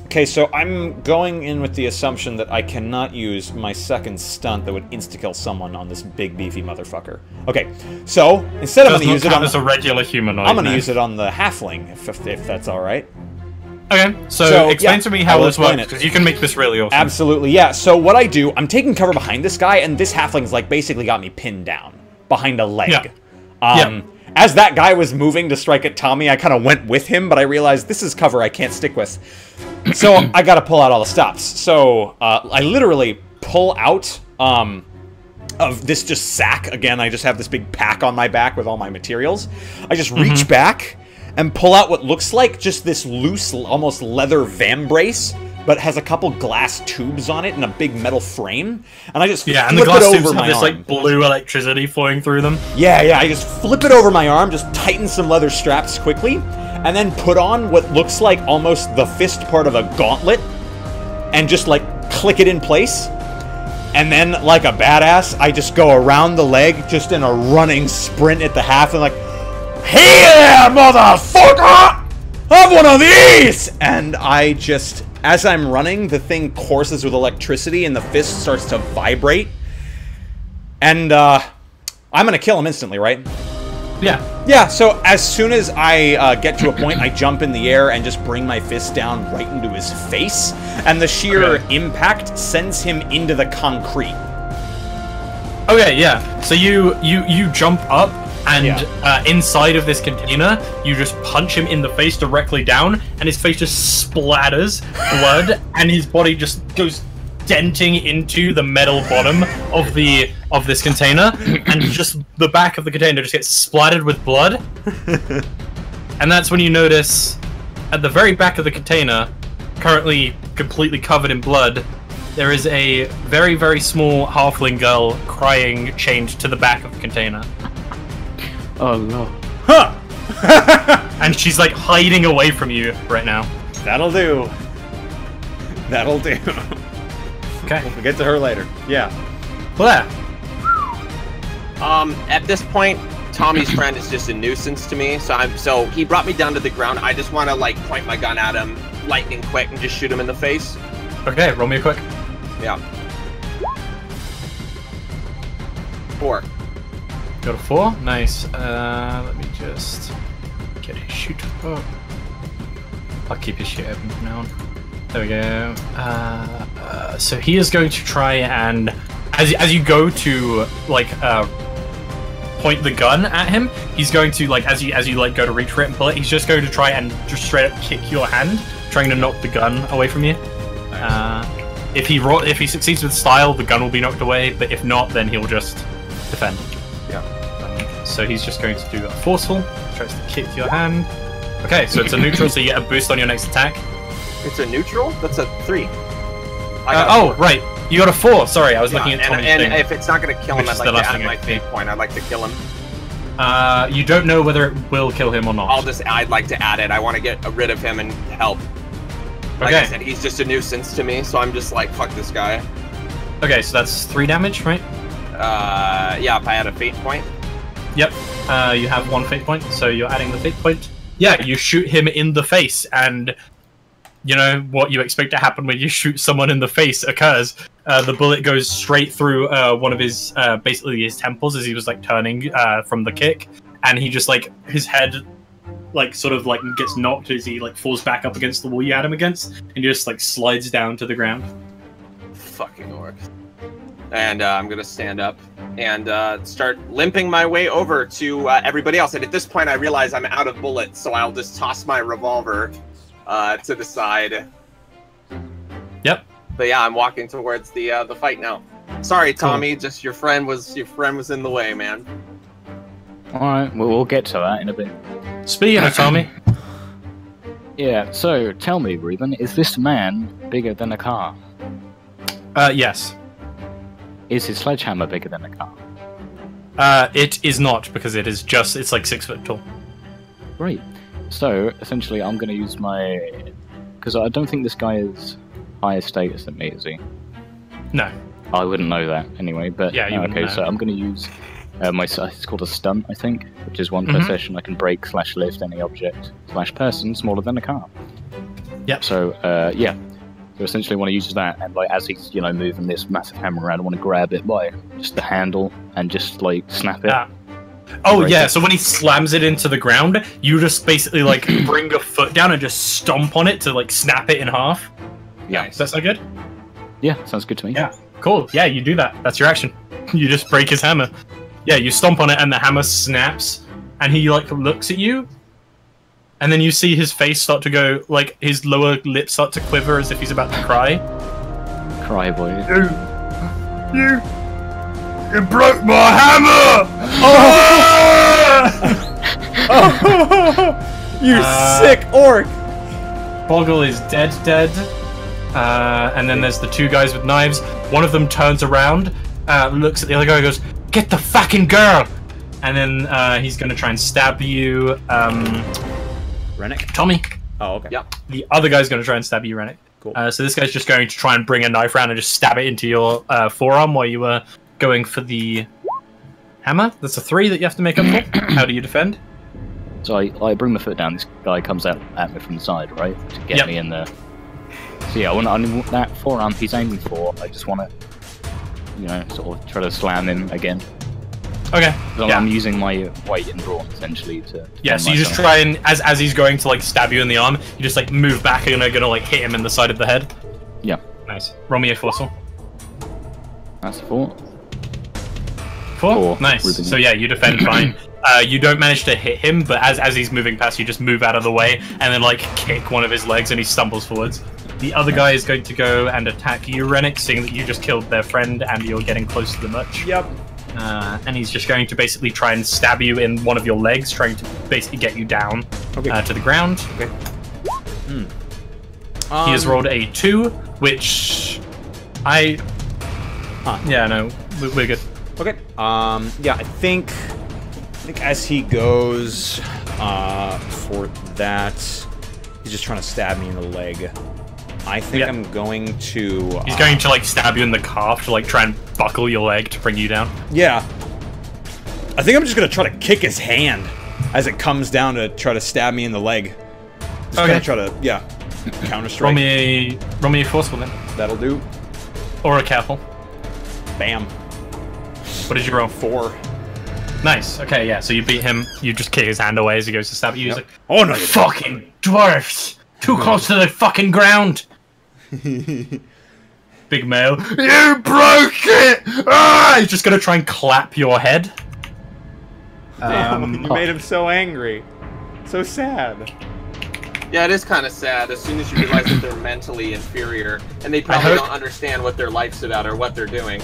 okay, so I'm going in with the assumption that I cannot use my second stunt that would insta-kill someone on this big, beefy motherfucker. Okay, so instead I'm going to use it on... as a regular humanoid. I'm going to use it on the halfling, if that's alright. Okay, so explain yeah, to me how this works, because you can make this really awesome. Absolutely, yeah. So what I do, I'm taking cover behind this guy, and this halfling's like basically got me pinned down behind a leg. Yeah. As that guy was moving to strike at Tommy, I kind of went with him, but I realized this is cover I can't stick with. So I got to pull out all the stops. So I literally pull out of this just sack. Again, I just have this big pack on my back with all my materials. I just reach back and pull out what looks like just this loose, almost leather vambrace, but has a couple glass tubes on it and a big metal frame. And I just flip and the glass it over tubes my have this arm. like blue electricity flowing through them. Yeah, I just flip it over my arm, just tighten some leather straps quickly, and then put on what looks like almost the fist part of a gauntlet, and just like click it in place. And then, like a badass, I just go around the leg, just in a running sprint at the half, and like, hey there, motherfucker! Have one of these! And I just, as I'm running, the thing courses with electricity, and the fist starts to vibrate. And, I'm gonna kill him instantly, right? Yeah. Yeah, so as soon as I get to a point, I jump in the air and just bring my fist down right into his face, and the sheer impact sends him into the concrete. Okay, yeah. So you jump up, and inside of this container, you just punch him in the face directly down, and his face just splatters blood, and his body just goes denting into the metal bottom of this container, and just the back of the container just gets splattered with blood. And that's when you notice at the very back of the container, currently completely covered in blood, there is a very, very small halfling girl crying, chained to the back of the container. Oh no. Huh! And she's like hiding away from you right now. That'll do. That'll do. Okay. We'll get to her later. Yeah. Blair. At this point, Tommy's friend is just a nuisance to me. So he brought me down to the ground. I just want to like point my gun at him, lightning quick, and just shoot him in the face. Okay, roll me a quick. Yeah. 4. Got a 4. Nice. Let me just get his shoot up. I'll keep his shit open from now on. There we go. So he is going to try and, as you go to like point the gun at him, he's going to like as you like go to reach for it and pull it, he's just going to try and just straight up kick your hand, trying to knock the gun away from you. If he succeeds with style, the gun will be knocked away, but if not, then he'll just defend. Yeah. So he's just going to do a forceful, tries to kick your hand. Okay, so it's a neutral, so you get a boost on your next attack. It's a neutral? That's a 3. Right. You got a 4. Sorry, I was looking at Tommy's thing. And if it's not going to kill him, Which I'd is like the to last add thing my I fate point. I'd like to kill him. You don't know whether it will kill him or not. I'd like to add it. I want to get rid of him and help. Like I said, he's just a nuisance to me, so I'm just like, fuck this guy. Okay, so that's 3 damage, right? Yeah, if I had a fate point. Yep. You have 1 fate point, so you're adding the fate point. Yeah, you shoot him in the face, and you know what you expect to happen when you shoot someone in the face occurs. The bullet goes straight through one of his, basically his temples as he was like turning from the kick, and he just like, his head like sort of like gets knocked as he like falls back up against the wall you had him against, and just like slides down to the ground. Fucking orc. And I'm gonna stand up and start limping my way over to everybody else. And at this point, I realize I'm out of bullets, so I'll just toss my revolver to the side. Yep. But yeah, I'm walking towards the fight now. Sorry, Tommy. Just your friend was in the way, man. All right, well, we'll get to that in a bit. Speaking of Tommy, Yeah. So tell me, Reuben, is this man bigger than a car? yes. Is his sledgehammer bigger than a car? It is not, because it's like 6 foot tall. Great. So essentially, I'm going to use my, because I don't think this guy is higher status than me, is he? No. I wouldn't know that anyway. But Yeah, you wouldn't okay. know. So I'm going to use my. It's called a stunt, I think, which is one per Mhm. session. I can break/lift any object /person smaller than a car. Yep. So yeah. So essentially, I want to use that, and like as he's moving this massive hammer around, I want to grab it by just the handle and just like snap it. Ah. Oh Break yeah, it. so when he slams it into the ground, you just basically like bring your foot down and just stomp on it to like snap it in half. Yeah. Does that sound good? Yeah, sounds good to me. Yeah. Cool. Yeah, you do that. That's your action. You just break his hammer. Yeah, you stomp on it and the hammer snaps, and he like looks at you, and then you see his face start to go, like his lower lip start to quiver as if he's about to cry. Cry boy. You broke my hammer! You sick orc! Boggle is dead. And then there's the two guys with knives. One of them turns around, looks at the other guy and goes, "Get the fucking girl!" And then he's going to try and stab you. Rennick? Tommy. Oh, okay. Yep. The other guy's going to try and stab you, Rennick. Cool. So this guy's just going to try and bring a knife around and just stab it into your forearm while you were going for the hammer. That's a 3 that you have to make up for. How do you defend? So I bring my foot down. This guy comes out at me from the side, right, to get Yep. me in there. So yeah, I want that forearm he's aiming for. I just want to, sort of try to slam him again. Okay. So Yeah. I'm using my weight and brawn essentially to. Yeah, defend so you just myself. try and, as he's going to like stab you in the arm, you just like move back and are gonna like hit him in the side of the head. Yeah, Nice. Roll me a fossil. that's a 4. 4? Four. Nice. Ruben. So yeah, you defend fine. You don't manage to hit him, but as he's moving past, you just move out of the way and then like kick one of his legs and he stumbles forwards. The other guy is going to go and attack you, Rennick, seeing that you just killed their friend and you're getting close to the much. Yep. And he's just going to basically try and stab you in one of your legs, trying to basically get you down Okay. to the ground. Okay. He has rolled a 2, which I... Huh. Yeah, no, we're good. Okay. Yeah, I think as he goes for that, he's just trying to stab me in the leg. I think Yeah. I'm going to. He's going to like stab you in the calf to like try and buckle your leg to bring you down. Yeah. I think I'm just gonna try to kick his hand as it comes down to try to stab me in the leg. Just Okay. gonna try to counter Roll strike. me a forceful then, That'll do. or a careful. Bam. What did you roll? 4. Nice. Okay, yeah. So you beat him. You just kick his hand away as he goes to stab you. He's Yep. like, Oh no! "Fucking dwarfs! Too close to the fucking ground." Big male. You broke it! Ah! He's just gonna try and clap your head. You made him so angry. So sad. Yeah, it is kind of sad as soon as you realize that they're mentally inferior and they probably hope- don't understand what their life's about or what they're doing.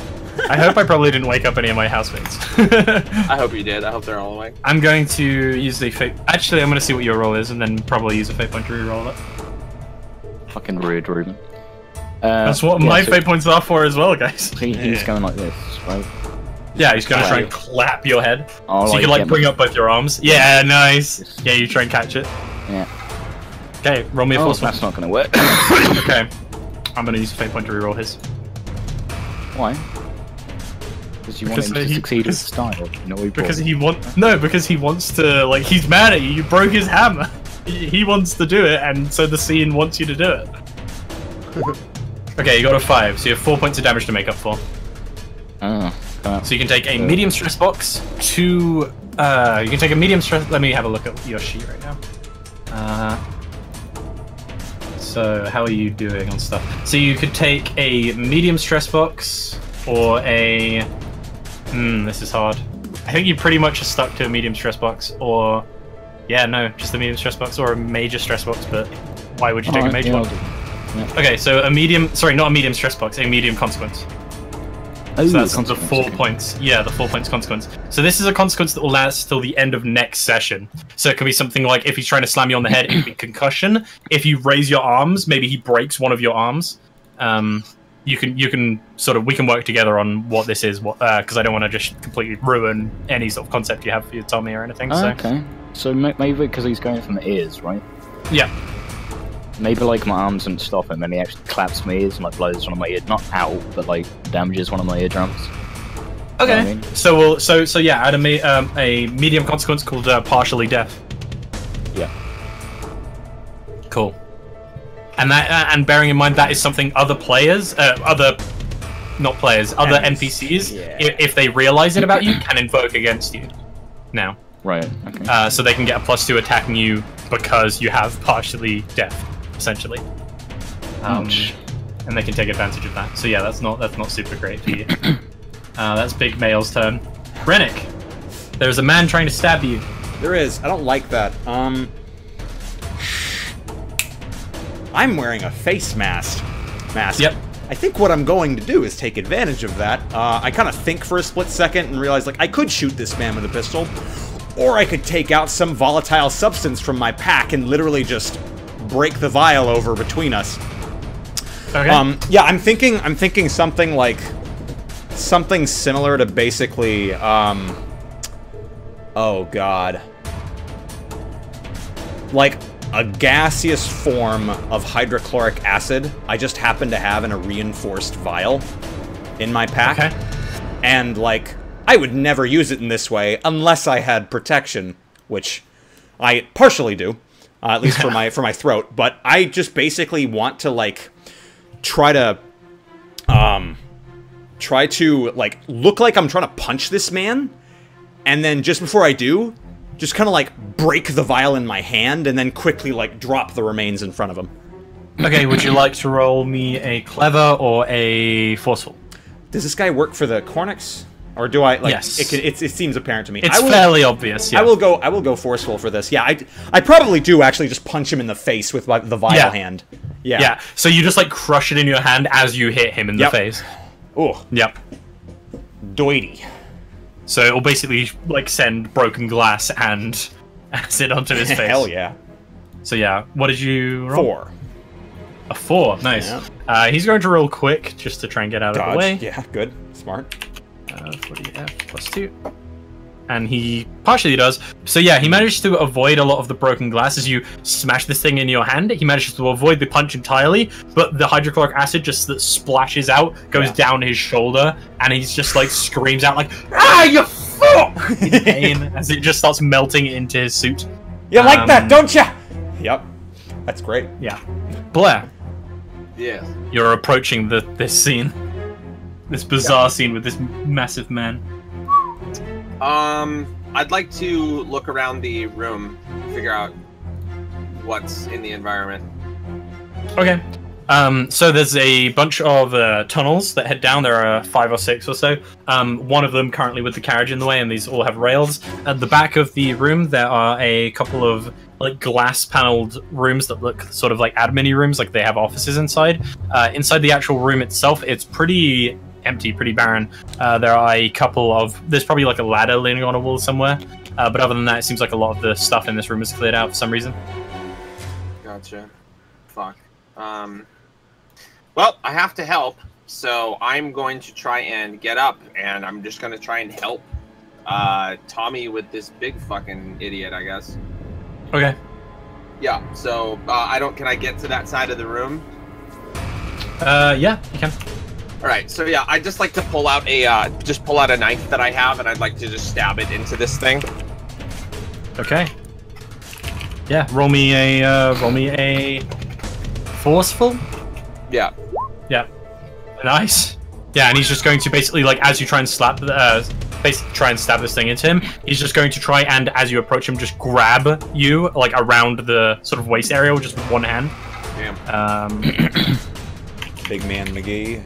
I hope I probably didn't wake up any of my housemates. I hope you did. I hope they're all awake. I'm going to use the fate. Actually, I'm going to see what your roll is, and then probably use a fate point to reroll it. Fucking rude, Ruben. That's what yeah, my so fate points are for as well, guys. he's going like this, right? Yeah, he's going to try and clap your head. I'll, So you can like get bring my- up both your arms. Yeah, nice. Yeah, you try and catch it. Yeah. Okay, roll me a Oh, force. that's not going to work. Okay, I'm going to use a fate point to reroll his. Why? Because you want him to succeed with style. You know what he Because brought. because he wants to, like, he's mad at you. You broke his hammer. He wants to do it, and so the scene wants you to do it. Okay, you got a 5, so you have 4 points of damage to make up for. Oh, So you can take a medium stress box, 2. You can take a medium stress. Let me have a look at your sheet right now. So how are you doing on stuff? So you could take a medium stress box or a. This is hard. I think you pretty much are stuck to a medium stress box, or yeah, no, just a medium stress box or a major stress box. But why would you take a major yeah, one? Okay, so a medium. Sorry, not a medium stress box. A medium consequence. Oh, so that's the consequence, 4 okay. points. Yeah, the 4 points consequence. So this is a consequence that will last till the end of next session. So it can be something like if he's trying to slam you on the head, it can be concussion. If you raise your arms, maybe he breaks one of your arms. You can sort of, we can work together on what this is, because I don't want to just completely ruin any sort of concept you have for your Tommy or anything. So Okay. So maybe because he's going from the ears, right? yeah. Maybe like my arms and stop him, and he actually claps my ears and like blows one of my ear, not out, but like damages one of my eardrums. Okay. I mean? So yeah, add a medium consequence called partially deaf. Yeah. Cool. And that, and bearing in mind that is something other players, other NPCs, Yeah. if they realize it about you, can invoke against you. Now, Right. Okay. so they can get a +2 attacking you because you have partially deaf, essentially. Ouch. And they can take advantage of that. So yeah, that's not super great for you. That's Big Male's turn. Rennick, there's a man trying to stab you. There is. I don't like that. I'm wearing a face mask. Yep. I think what I'm going to do is take advantage of that. I kind of think for a split second and realize, like, I could shoot this man with a pistol, or I could take out some volatile substance from my pack and literally just break the vial over between us. Okay. Yeah, I'm thinking something like something similar to basically, oh god, like a gaseous form of hydrochloric acid I just happen to have in a reinforced vial in my pack. Okay. And, like, I would never use it in this way unless I had protection, which I partially do, at least for my throat. But I just basically want to, like, try to like look like I'm trying to punch this man, and then just before I do, just kind of like break the vial in my hand, and then quickly like drop the remains in front of him. Okay, would you like to roll me a clever or a forceful? Does this guy work for the Cornix? Or do I, like, Yes. it seems apparent to me. It's fairly obvious, yeah. I will go forceful for this. Yeah, I probably do actually just punch him in the face with the vial hand. Yeah. Yeah, so you just, like, crush it in your hand as you hit him in the face. Ooh. Yep. Doity. So it'll basically, like, send broken glass and acid onto his face. Hell yeah. So yeah, what did you roll? 4. A 4, nice. Yeah. He's going to roll quick, just to try and get out of Dodge. the way. Yeah, good. Smart. 40F +2. And he partially does. So yeah, he managed to avoid a lot of the broken glass as you smash this thing in your hand. He manages to avoid the punch entirely, but the hydrochloric acid just that splashes out, goes down his shoulder, and he's just like screams out like, "Ah, you fuck!" in pain as it just starts melting into his suit. You like that, don't ya? Yep. That's great. Yeah. Blair, Yes. you're approaching this scene. This bizarre scene with this massive man. I'd like to look around the room, figure out what's in the environment. Okay. So there's a bunch of tunnels that head down. There are 5 or 6 or so. One of them currently with the carriage in the way, and these all have rails. At the back of the room, there are a couple of like glass-paneled rooms that look sort of like admin rooms, like they have offices inside. Inside the actual room itself, it's pretty empty, pretty barren. There are a couple of... There's probably like a ladder leaning on a wall somewhere. But other than that, it seems like a lot of the stuff in this room is cleared out for some reason. Gotcha. Fuck. Well, I have to help, so I'm going to try and get up, and I'm just going to try and help Tommy with this big fucking idiot, I guess. Okay. Yeah, so can I get to that side of the room? Yeah, you can. Alright, so yeah, I'd just like to pull out a knife that I have, and I'd like to just stab it into this thing. Okay. Yeah, roll me a forceful. Yeah. Yeah. Nice. Yeah, and he's just going to basically, like, as you try and stab this thing into him, he's just going to try and, as you approach him, just grab you, like, around the sort of waist area, just with one hand. Damn. Big man McGee.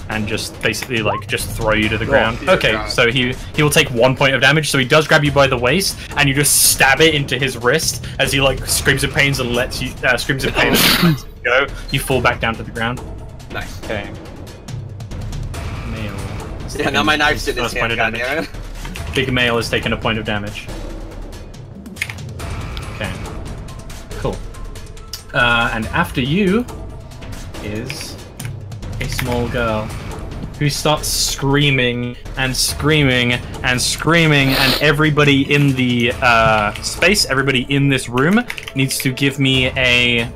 And just basically, like, just throw you to the ground. dear Okay, God. so he will take 1 point of damage, so he does grab you by the waist, and you just stab it into his wrist as he, like, screams in pain and lets you, lets you go. You fall back down to the ground. Nice. Okay. Male. Yeah, now my knife's in his First point hand, of damage. goddammit. Big male has taken a point of damage. Okay. Cool. And after you is a small girl who starts screaming and screaming and screaming, and everybody in the space, everybody in this room needs to give me a...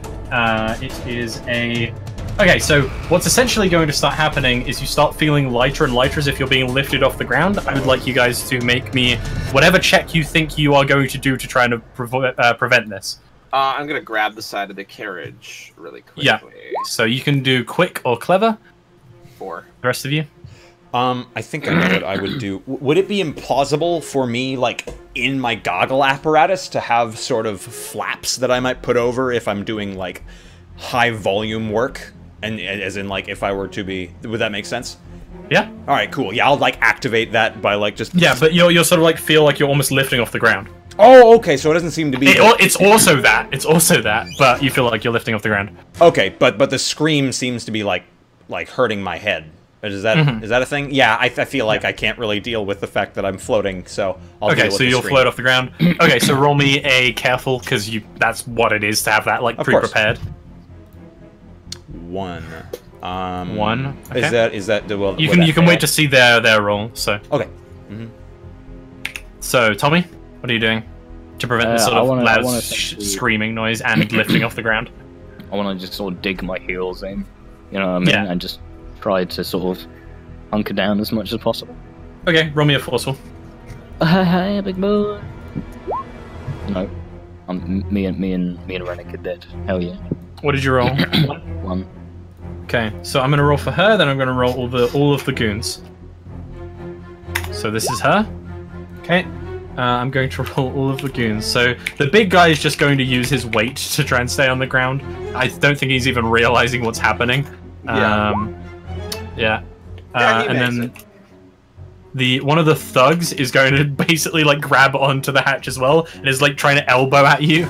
it is a... Okay, so what's essentially going to start happening is you start feeling lighter and lighter as if you're being lifted off the ground. I would like you guys to make me whatever check you think you are going to do to try and prevent this. I'm gonna grab the side of the carriage really quickly. Yeah. So you can do quick or clever. 4. The rest of you. I think I know what I would do. Would it be implausible for me, like, in my goggle apparatus to have sort of flaps that I might put over if I'm doing, like, high volume work? And as in, like, if I were to be... Would that make sense? Yeah. All right, cool. Yeah, I'll, like, activate that by, like, just... Yeah, but you'll sort of like feel like you're almost lifting off the ground. Oh, okay, so it doesn't seem to be... It's also that. It's also that, but you feel like you're lifting off the ground. Okay, but the scream seems to be, like hurting my head. Is that is that a thing? Yeah, I feel like I can't really deal with the fact that I'm floating, so I'll deal with so the you'll scream. float off the ground. Okay, so roll me a careful, because that's what it is to have that, like, Of course. pre-prepared. 1. 1. Okay. Is that the... Well, You can wait to see their roll, so... Okay. So, Tommy, what are you doing to prevent this sort of I loud wanna essentially- screaming noise and lifting off the ground? I want to just sort of dig my heels in, you know what I mean, Yeah. and just try to sort of hunker down as much as possible. Okay, roll me a forceful. Hey, big boy. No, me and Rennick are dead. Hell yeah. What did you roll? 1. Okay, so I'm gonna roll for her, then I'm gonna roll all of the goons. So this is her. Okay. I'm going to roll all of the goons. So the big guy is just going to use his weight to try and stay on the ground. I don't think he's even realizing what's happening. Yeah. Yeah. Yeah, he And makes then one of the thugs is going to basically like grab onto the hatch as well, and is like trying to elbow at you.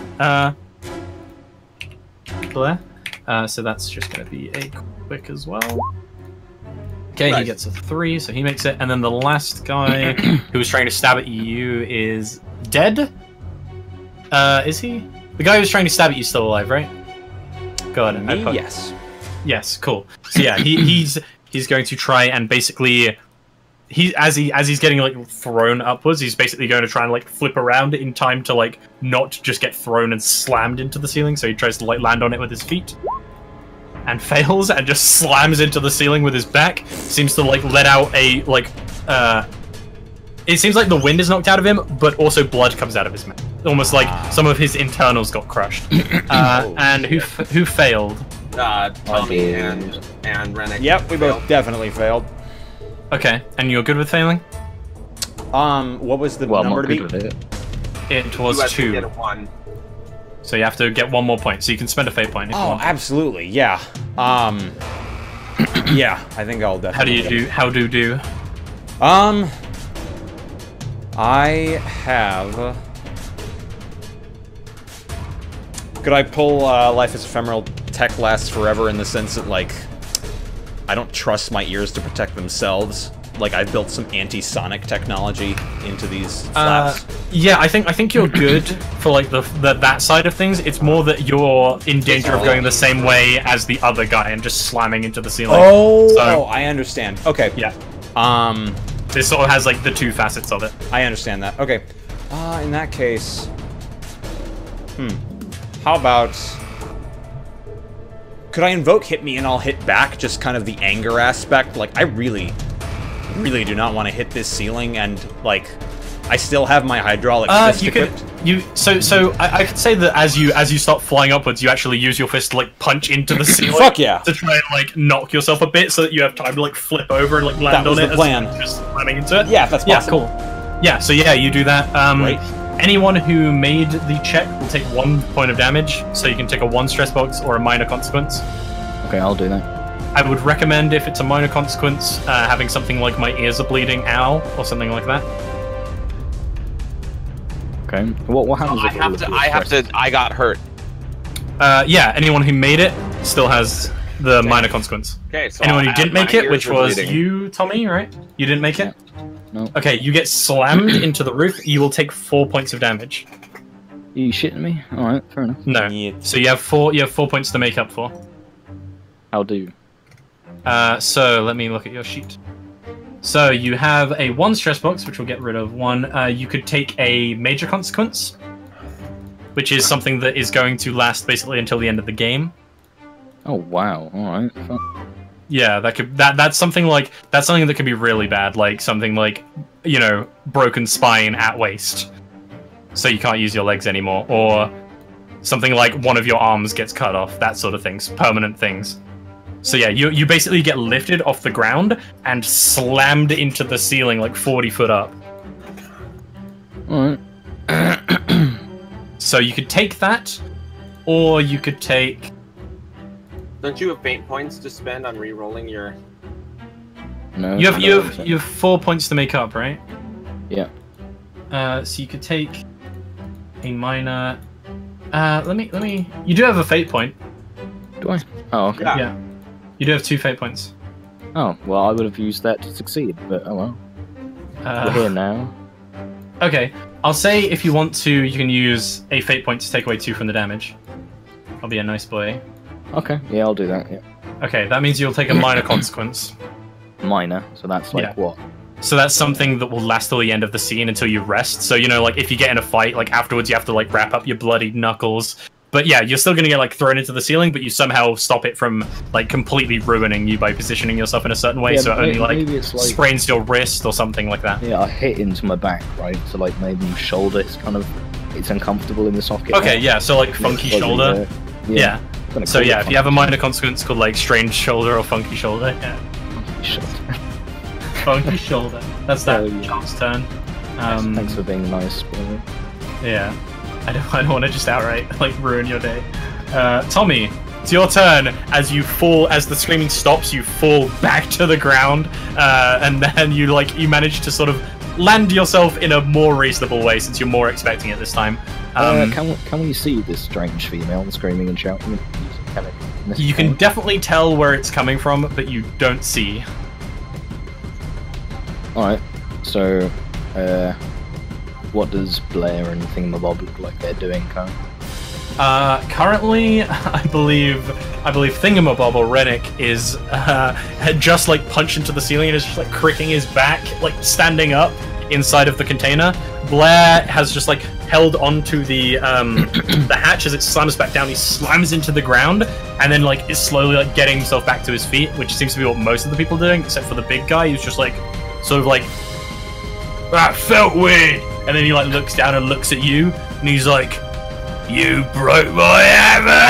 Blair. So that's just going to be a quick as well. Okay, he Right. gets a 3, so he makes it. And then the last guy who was trying to stab at you is dead. Is he? The guy who was trying to stab at you is still alive, right? Go ahead. Me? Yes. Yes, cool. So yeah, he's going to try and basically as he's getting like thrown upwards, he's basically going to try and like flip around in time to like not just get thrown and slammed into the ceiling. So he tries to like land on it with his feet and fails and just slams into the ceiling with his back. Seems to like let out a like it seems like the wind is knocked out of him, but also blood comes out of his mouth. Almost like some of his internals got crushed. And who failed? Tommy and Rennick. Yep, we both definitely failed. Okay, and you're good with failing? What was the Well, I'm number not to good beat? with it. It was You have to 2. get a 1. So you have to get 1 more point. So you can spend a fate point if you Oh, want. absolutely, yeah. Yeah, I think I'll definitely... How do you do? I have... Could I pull Life is Ephemeral Tech Lasts Forever in the sense that, like, I don't trust my ears to protect themselves? Like, I've built some anti-sonic technology into these flaps. Yeah, I think you're good for like that side of things. It's more that you're in danger of going the same way as the other guy and just slamming into the ceiling. So, I understand. Okay. yeah, Um, this sort of has like the 2 facets of it. I understand that. Okay. In that case... How about... Could I invoke Hit Me and I'll hit back? Just kind of the anger aspect. Like, I really do not want to hit this ceiling, and, like, I still have my hydraulic fist equipped. I could say that as you start flying upwards, you actually use your fist to like punch into the ceiling. Fuck yeah. To try and like knock yourself a bit so that you have time to like flip over and like land That was on the it plan. as just slamming into it. Yeah, that's possible. Yeah, cool. Yeah, so yeah, you do that. Great. Anyone who made the check will take 1 point of damage, so you can take a 1 stress box or a minor consequence. Okay, I'll do that. I would recommend, if it's a minor consequence, having something like My Ears Are Bleeding, Ow, or something like that. Okay. What happens if I got hurt. Yeah, anyone who made it still has the minor consequence. Okay, so Anyone who I'll didn't add make my it, which ears are was bleeding. you, Tommy, right? You didn't make it? No. Okay, you get slammed into the roof. You will take 4 points of damage. You shitting me? Alright, fair enough. No. Yeah. So you have 4 points to make up for. How do? So let me look at your sheet. So you have a 1 stress box, which will get rid of 1. You could take a major consequence, which is something that is going to last basically until the end of the game. Oh wow, alright. Yeah, that's something that could be really bad, like something like, you know, broken spine at waist. So you can't use your legs anymore, or something like one of your arms gets cut off, that sort of things, permanent things. So yeah, you basically get lifted off the ground and slammed into the ceiling like 40 foot up. Alright. So you could take that, or you could take... Don't you have faint points to spend on re-rolling your... No. You no, have 4 points to make up, right? Yeah. So you could take a minor... let me... You do have a fate point. Do I? Oh, okay. Yeah. Yeah. You do have 2 fate points. Oh, well, I would have used that to succeed, but oh well. We're here now. Okay, I'll say if you want to, you can use a fate point to take away 2 from the damage. I'll be a nice boy. Okay, yeah, I'll do that, yeah. Okay, that means you'll take a minor consequence. Minor, so that's like Yeah. what? So that's something that will last till the end of the scene until you rest. So, you know, like, if you get in a fight, like, afterwards you have to, like, wrap up your bloody knuckles. But yeah, you're still gonna get, like, thrown into the ceiling, but you somehow stop it from, like, completely ruining you by positioning yourself in a certain way, Yeah, so it only, like, maybe it's like... sprains your wrist or something like that. Yeah, I hit into my back, right? So like maybe my shoulder is kind of... It's uncomfortable in the socket. Okay, now. yeah, so, like, funky It's fuzzy shoulder. there. Yeah. Gonna So call yeah, it if you have a minor consequence called, like, strained shoulder or funky shoulder, yeah. funky shoulder. Funky shoulder. That's that Oh, yeah. chance turn. Thanks for being nice, by the way. Yeah. I don't want to just outright, like, ruin your day. Tommy, it's your turn. As you fall, as the screaming stops, you fall back to the ground, and then you manage to sort of land yourself in a more reasonable way since you're more expecting it this time. Can we see this strange female screaming and shouting? You can definitely tell where it's coming from, but you don't see. Alright, so, what does Blair and Thingamabob look like they're doing currently? Currently, I believe Thingamabob or Rennick is had just like punched into the ceiling and is just like cricking his back, like standing up inside of the container. Blair has just like held onto the the hatch as it slams back down. He slams into the ground and then like is slowly like getting himself back to his feet, which seems to be what most of the people are doing, except for the big guy who's just like sort of like, that felt weird, and then he like looks down and looks at you and he's like, you broke my hammer!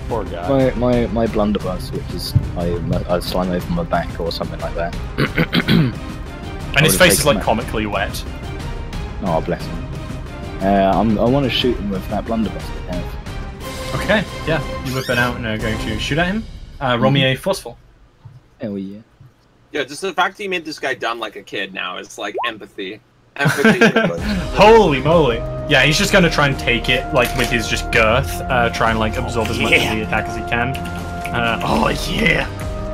Poor guy. My blunderbuss, which is I slime over my back or something like that. And his would've face is taken like that. comically wet. Oh, bless him. I want to shoot him with that blunderbuss I have. Okay, yeah, you whip it out and are going to shoot at him. Roll me a forceful. Hell yeah. Yeah, just the fact that you made this guy dumb like a kid now is like empathy. Empathy. Holy moly! Yeah, he's just going to try and take it like with his just girth, try and like absorb as much of the attack as he can. Oh yeah,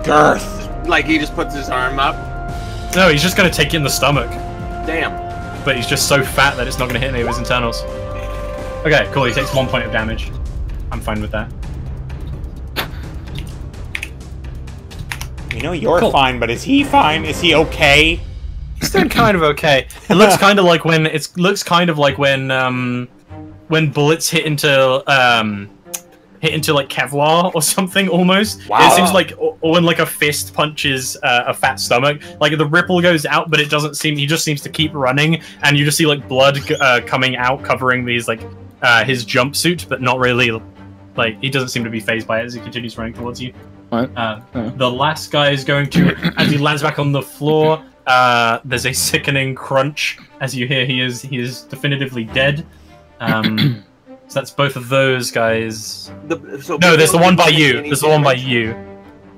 Girth. Like he just puts his arm up. no, he's just going to take it in the stomach. Damn. But he's just so fat that it's not going to hit any of his internals. Okay, cool. He takes 1 point of damage. I'm fine with that. You know you're Cool. fine, but is he fine? Is he okay? It's doing kind of okay. It looks kind of like when when bullets hit into like Kevlar or something almost. Wow. It seems like or when like a fist punches a fat stomach. Like the ripple goes out, but it doesn't seem. He just seems to keep running, and you just see like blood coming out, covering these like his jumpsuit, but not really. Like he doesn't seem to be phased by it as he continues running towards you. Right. The last guy is going to, as he lands back on the floor, there's a sickening crunch as you hear he is definitively dead. So that's both of those guys. No, No, there's the one by you. There's the one by you.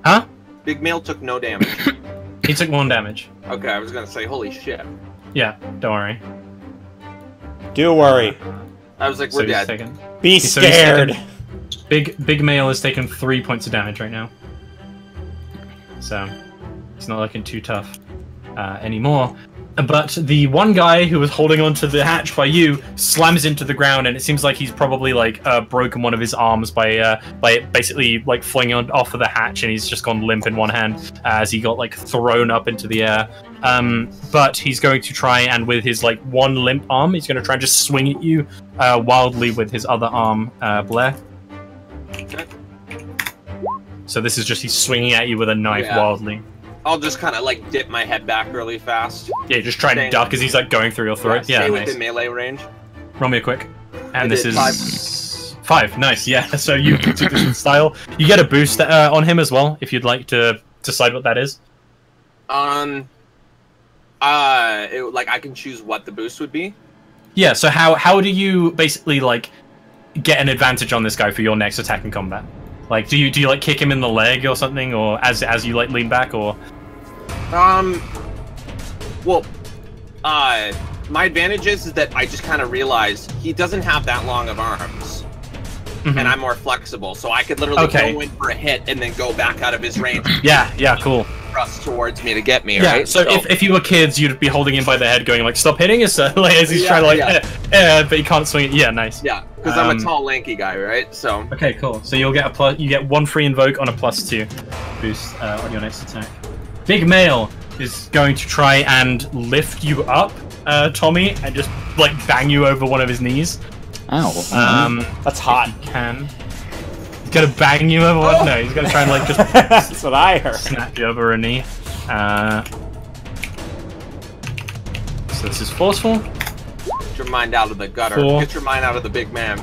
Huh? Big Male took no damage. He took 1 damage. Okay, I was gonna say, holy shit. Yeah, don't worry. Do worry. I was like, So we're he's dead. taken. Be So he's scared. Big Male has taken 3 points of damage right now. So, he's not looking too tough anymore. But the one guy who was holding onto the hatch by you slams into the ground, and it seems like he's probably like broken one of his arms by basically like flinging off of the hatch, and he's just gone limp in one hand as he got like thrown up into the air. But he's going to try and with his like one limp arm, he's going to try and just swing at you wildly with his other arm, Blair. Okay. So this is just he's swinging at you with a knife wildly. I'll just kind of like dip my head back really fast. Yeah, just try to duck as he's like going through your throat. Yeah, stay nice. within melee range. Roll me a quick. And I this did is 5. Nice, yeah. So you do this in style. You get a boost on him as well, if you'd like to decide what that is. Like I can choose what the boost would be. Yeah. So how do you basically like get an advantage on this guy for your next attack in combat? Like, do you like kick him in the leg or something, or as you like lean back, or? Well, my advantage is that I just kind of realized he doesn't have that long of arms, and I'm more flexible, so I could literally go in for a hit and then go back out of his range. Yeah, cool. Thrust towards me to get me, Yeah, right? so if you were kids, you'd be holding him by the head, going like, "Stop hitting us!" Like, as he's trying to but he can't swing it. Yeah, nice. Yeah, because I'm a tall, lanky guy, right? So. Okay, cool. So you'll get you get 1 free invoke on a +2 boost on your next attack. Big Male is going to try and lift you up, Tommy, and just like bang you over one of his knees. Ow. That's hot. He can. He's gonna bang you over one? No, he's gonna try and like just That's what I heard. snap you over a knee. So this is forceful. Get your mind out of the gutter. 4. Get your mind out of the big man.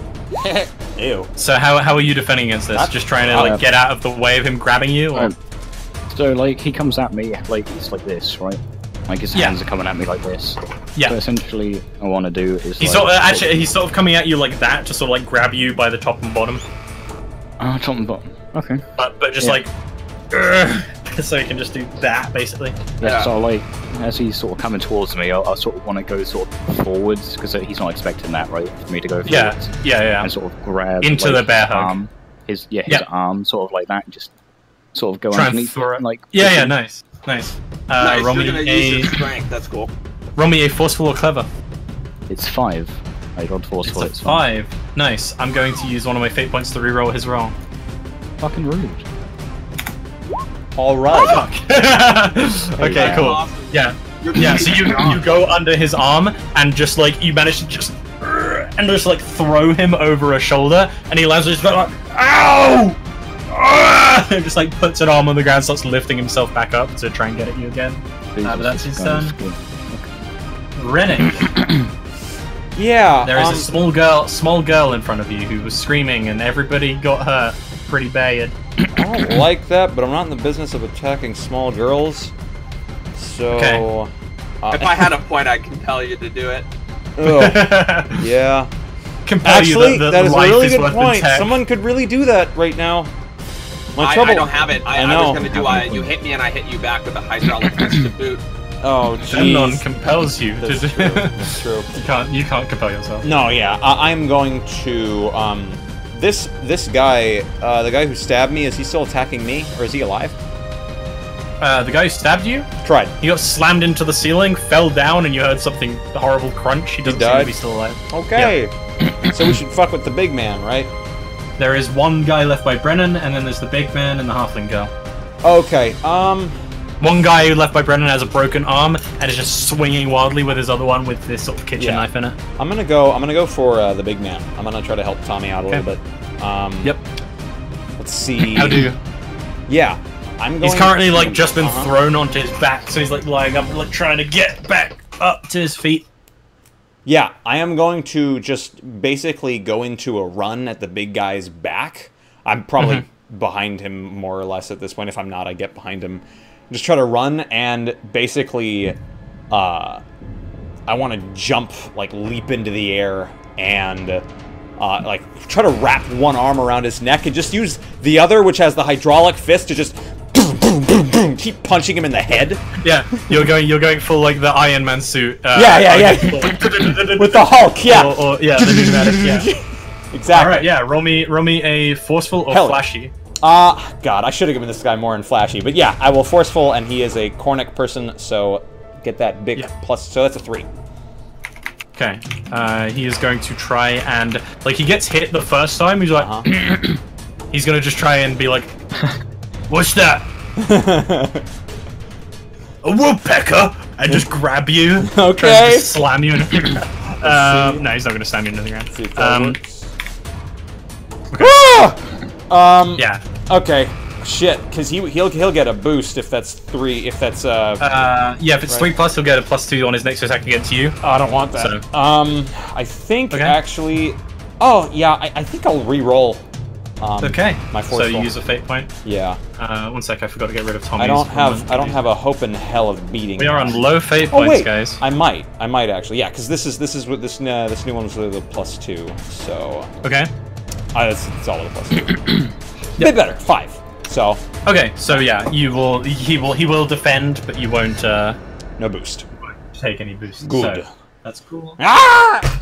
Ew. So how are you defending against this? Just trying to like get out of the way of him grabbing you? Or? So like he comes at me like he's like this, right? Like his hands are coming at me like this. Yeah. So essentially, I want to do is He's like, he's sort of coming at you like that to sort of like grab you by the top and bottom. top and bottom. Okay. But just like, so he can just do that basically. Yeah. So like, as he's sort of coming towards me, I sort of want to go sort of forwards because he's not expecting that, right? For me to go forwards. Yeah. And sort of grab into like, the bear hug. arm, his arm, sort of like that, and just sort of go Try and underneath throw it, it. like. Yeah, nice. Nice, Roll you're gonna me use your strength. That's cool. a forceful or clever. It's 5. I rolled forceful. It's a 5. Nice. I'm going to use one of my fate points to reroll his roll. Fucking rude. All right. Okay, cool. Awesome. Yeah. So you go under his arm and just like you manage to just throw him over a shoulder, and he lands just like, ow! And just like puts an arm on the ground, starts lifting himself back up to try and get at you again. But that's his turn. Rennick. Yeah. There is a small girl in front of you who was screaming, and everybody got hurt pretty bad. I don't like that, but I'm not in the business of attacking small girls. So. Okay. If I had a point, I'd compel you to do it. Yeah. Actually, that is a really good point. Someone could really do that right now. I don't have it. I know. was gonna do you hit me and I hit you back with a hydraulic fist to boot. Oh, None jeez. compels you. That's true. That's true. You can't compel yourself. No, yeah. I'm going to this guy, the guy who stabbed me. Is he still attacking me, or is he alive? The guy who stabbed you? Tried. He got slammed into the ceiling, fell down, and you heard something horrible crunch. He doesn't seem died? to be still alive. Okay. So we should fuck with the big man, right? There is one guy left by Brennan, and then there's the big man and the halfling girl. Okay. One guy left by Brennan has a broken arm and is just swinging wildly with his other one with this sort of kitchen knife in it. I'm gonna go for the big man. I'm gonna try to help Tommy out a little bit. Yep. Let's see. How do? Yeah. He's currently like just been thrown onto his back, so he's like lying up, like trying to get back up to his feet. Yeah, I am going to just basically go into a run at the big guy's back. I'm probably behind him more or less at this point. If I'm not, I get behind him. Just try to run and basically, I want to jump, like leap into the air and like try to wrap one arm around his neck and just use the other, which has the hydraulic fist, to just boom, boom, boom, boom, keep punching him in the head. Yeah, you're going full like the Iron Man suit. Yeah. With the Hulk, yeah. Or the pneumatic, yeah. Exactly. All right, yeah. Roll me a forceful or Hell yeah. flashy. God, I should have given this guy more in flashy, but yeah, I will forceful, and he is a Cornic person, so get that big plus. So that's a 3. Okay. He is going to try and like he gets hit the first time. He's like, he's gonna just try and be like, "What's that? A woodpecker?" And just grab you. Okay. Try to just slam you into the ground. No, he's not gonna slam you into the ground. See if that works. Yeah. Okay. Shit, because he'll get a boost if that's 3. If that's yeah, if it's 3+, he'll get a +2 on his next attack against you. Oh, I don't want that. So. I think actually. Oh yeah, I think I'll re-roll. Okay. My so forceful. you use a fate point. Yeah. 1 sec, I forgot to get rid of Tommy's. I don't have a hope in hell of beating. We are on low fate points, wait. guys. I might actually. Yeah, because this is what this new one was the +2. So. Okay. It's all of the +2. Bit better. 5. So. Okay, so yeah, he will defend, but you won't no boost. take any boost. Good. So, that's cool. Ah!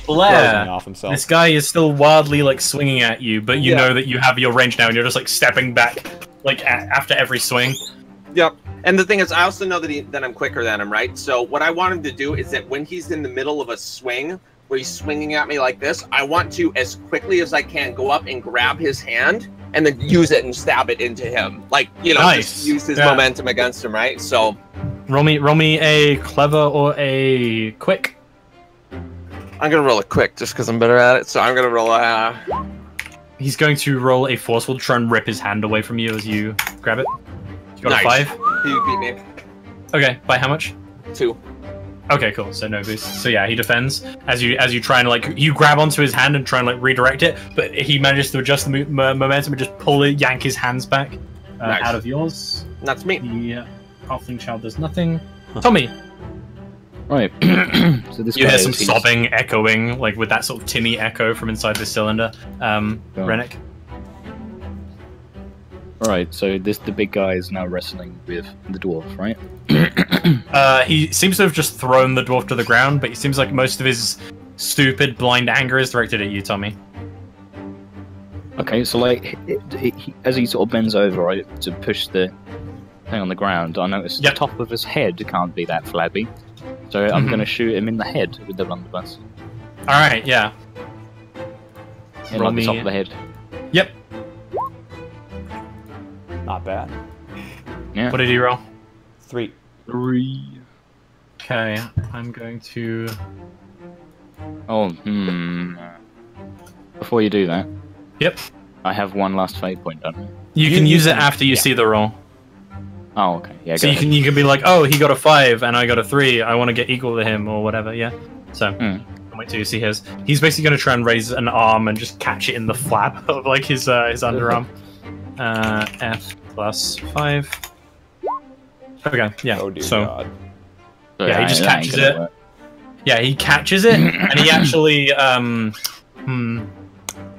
Blair, off himself. this guy is still wildly like swinging at you, but you know that you have your range now, and you're just like stepping back, like after every swing. Yep. And the thing is, I also know that I'm quicker than him, right? So what I want him to do is that when he's in the middle of a swing, where he's swinging at me like this, I want to, as quickly as I can, go up and grab his hand, and then use it and stab it into him. Like, you know, just use his momentum against him, right? So. Roll me a clever or a quick. I'm gonna roll a quick just because I'm better at it. So I'm gonna roll a. He's going to roll a forceful to try and rip his hand away from you as you grab it. You got a 5. He beat me. Okay, by how much? 2. Okay, cool. So no boost. So yeah, he defends as you try and like you grab onto his hand and try and like redirect it, but he manages to adjust the momentum and just yank his hands back out of yours. That's me. The halfling child does nothing. Tommy. Right. So this you guy hear some he's- sobbing echoing, like with that sort of tinny echo from inside the cylinder. Rennick. Right. So the big guy is now wrestling with the dwarf, right? He seems to have just thrown the dwarf to the ground, but it seems like most of his stupid, blind anger is directed at you, Tommy. Okay. So like, as he sort of bends over, right, to push the thing on the ground, I notice the top of his head can't be that flabby. So I'm going to shoot him in the head with the blunderbuss. Alright, yeah. In like the top of the head. Yep. Not bad. Yeah. What did he roll? 3. 3. Okay, I'm going to... Oh, Before you do that... Yep. I have one last fate point, don't I? You can use it after you see the roll. Oh, okay. Yeah. So you can be like, oh, he got a 5 and I got a 3. I want to get equal to him or whatever. Yeah. So wait till you see his. He's basically going to try and raise an arm and just catch it in the flap of like his underarm. F plus 5. Okay. Yeah. Oh dear so God. yeah, he just catches it. Yeah, he catches it and he actually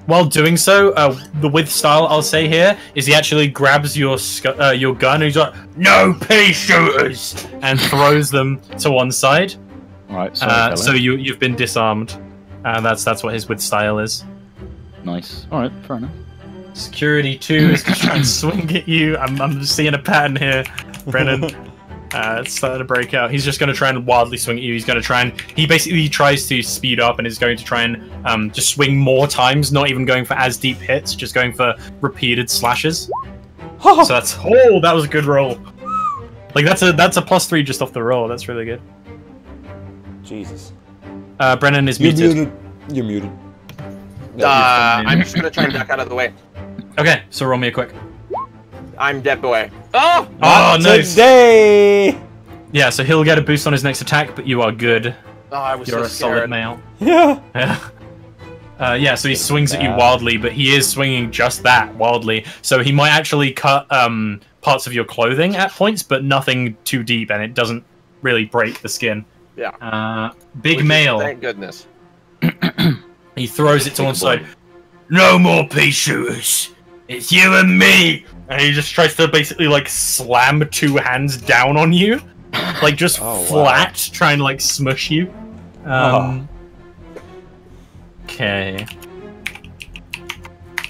while doing so, the with style I'll say here is he actually grabs your gun and he's like, "No pea shooters," and throws them to one side. Right. Sorry, so you've been disarmed. That's what his with style is. Nice. All right. Fair enough. Security 2 is going to try and swing at you. I'm seeing a pattern here, Brennan. It's starting to break out. He's just going to try and wildly swing at you. He's going to try and... He basically tries to speed up and is going to try and just swing more times, not even going for as deep hits, just going for repeated slashes. So that's... Oh, that was a good roll. Like, that's a +3 just off the roll. That's really good. Jesus. Brennan is muted. You're muted. I'm just going to try and duck out of the way. Okay, so roll me a quick. I'm dead boy. Oh! Oh, nice. Today! Yeah, so he'll get a boost on his next attack, but you are good. Oh, I was You're so a solid scared. male. Yeah. Yeah, so he swings at you wildly, but he is swinging just that wildly. So he might actually cut parts of your clothing at points, but nothing too deep, and it doesn't really break the skin. Yeah. Big male. Thank goodness. He throws it to one side. No more pea shooters. It's you and me. And he just tries to basically like slam 2 hands down on you, like just flat, trying to like smush you. Okay.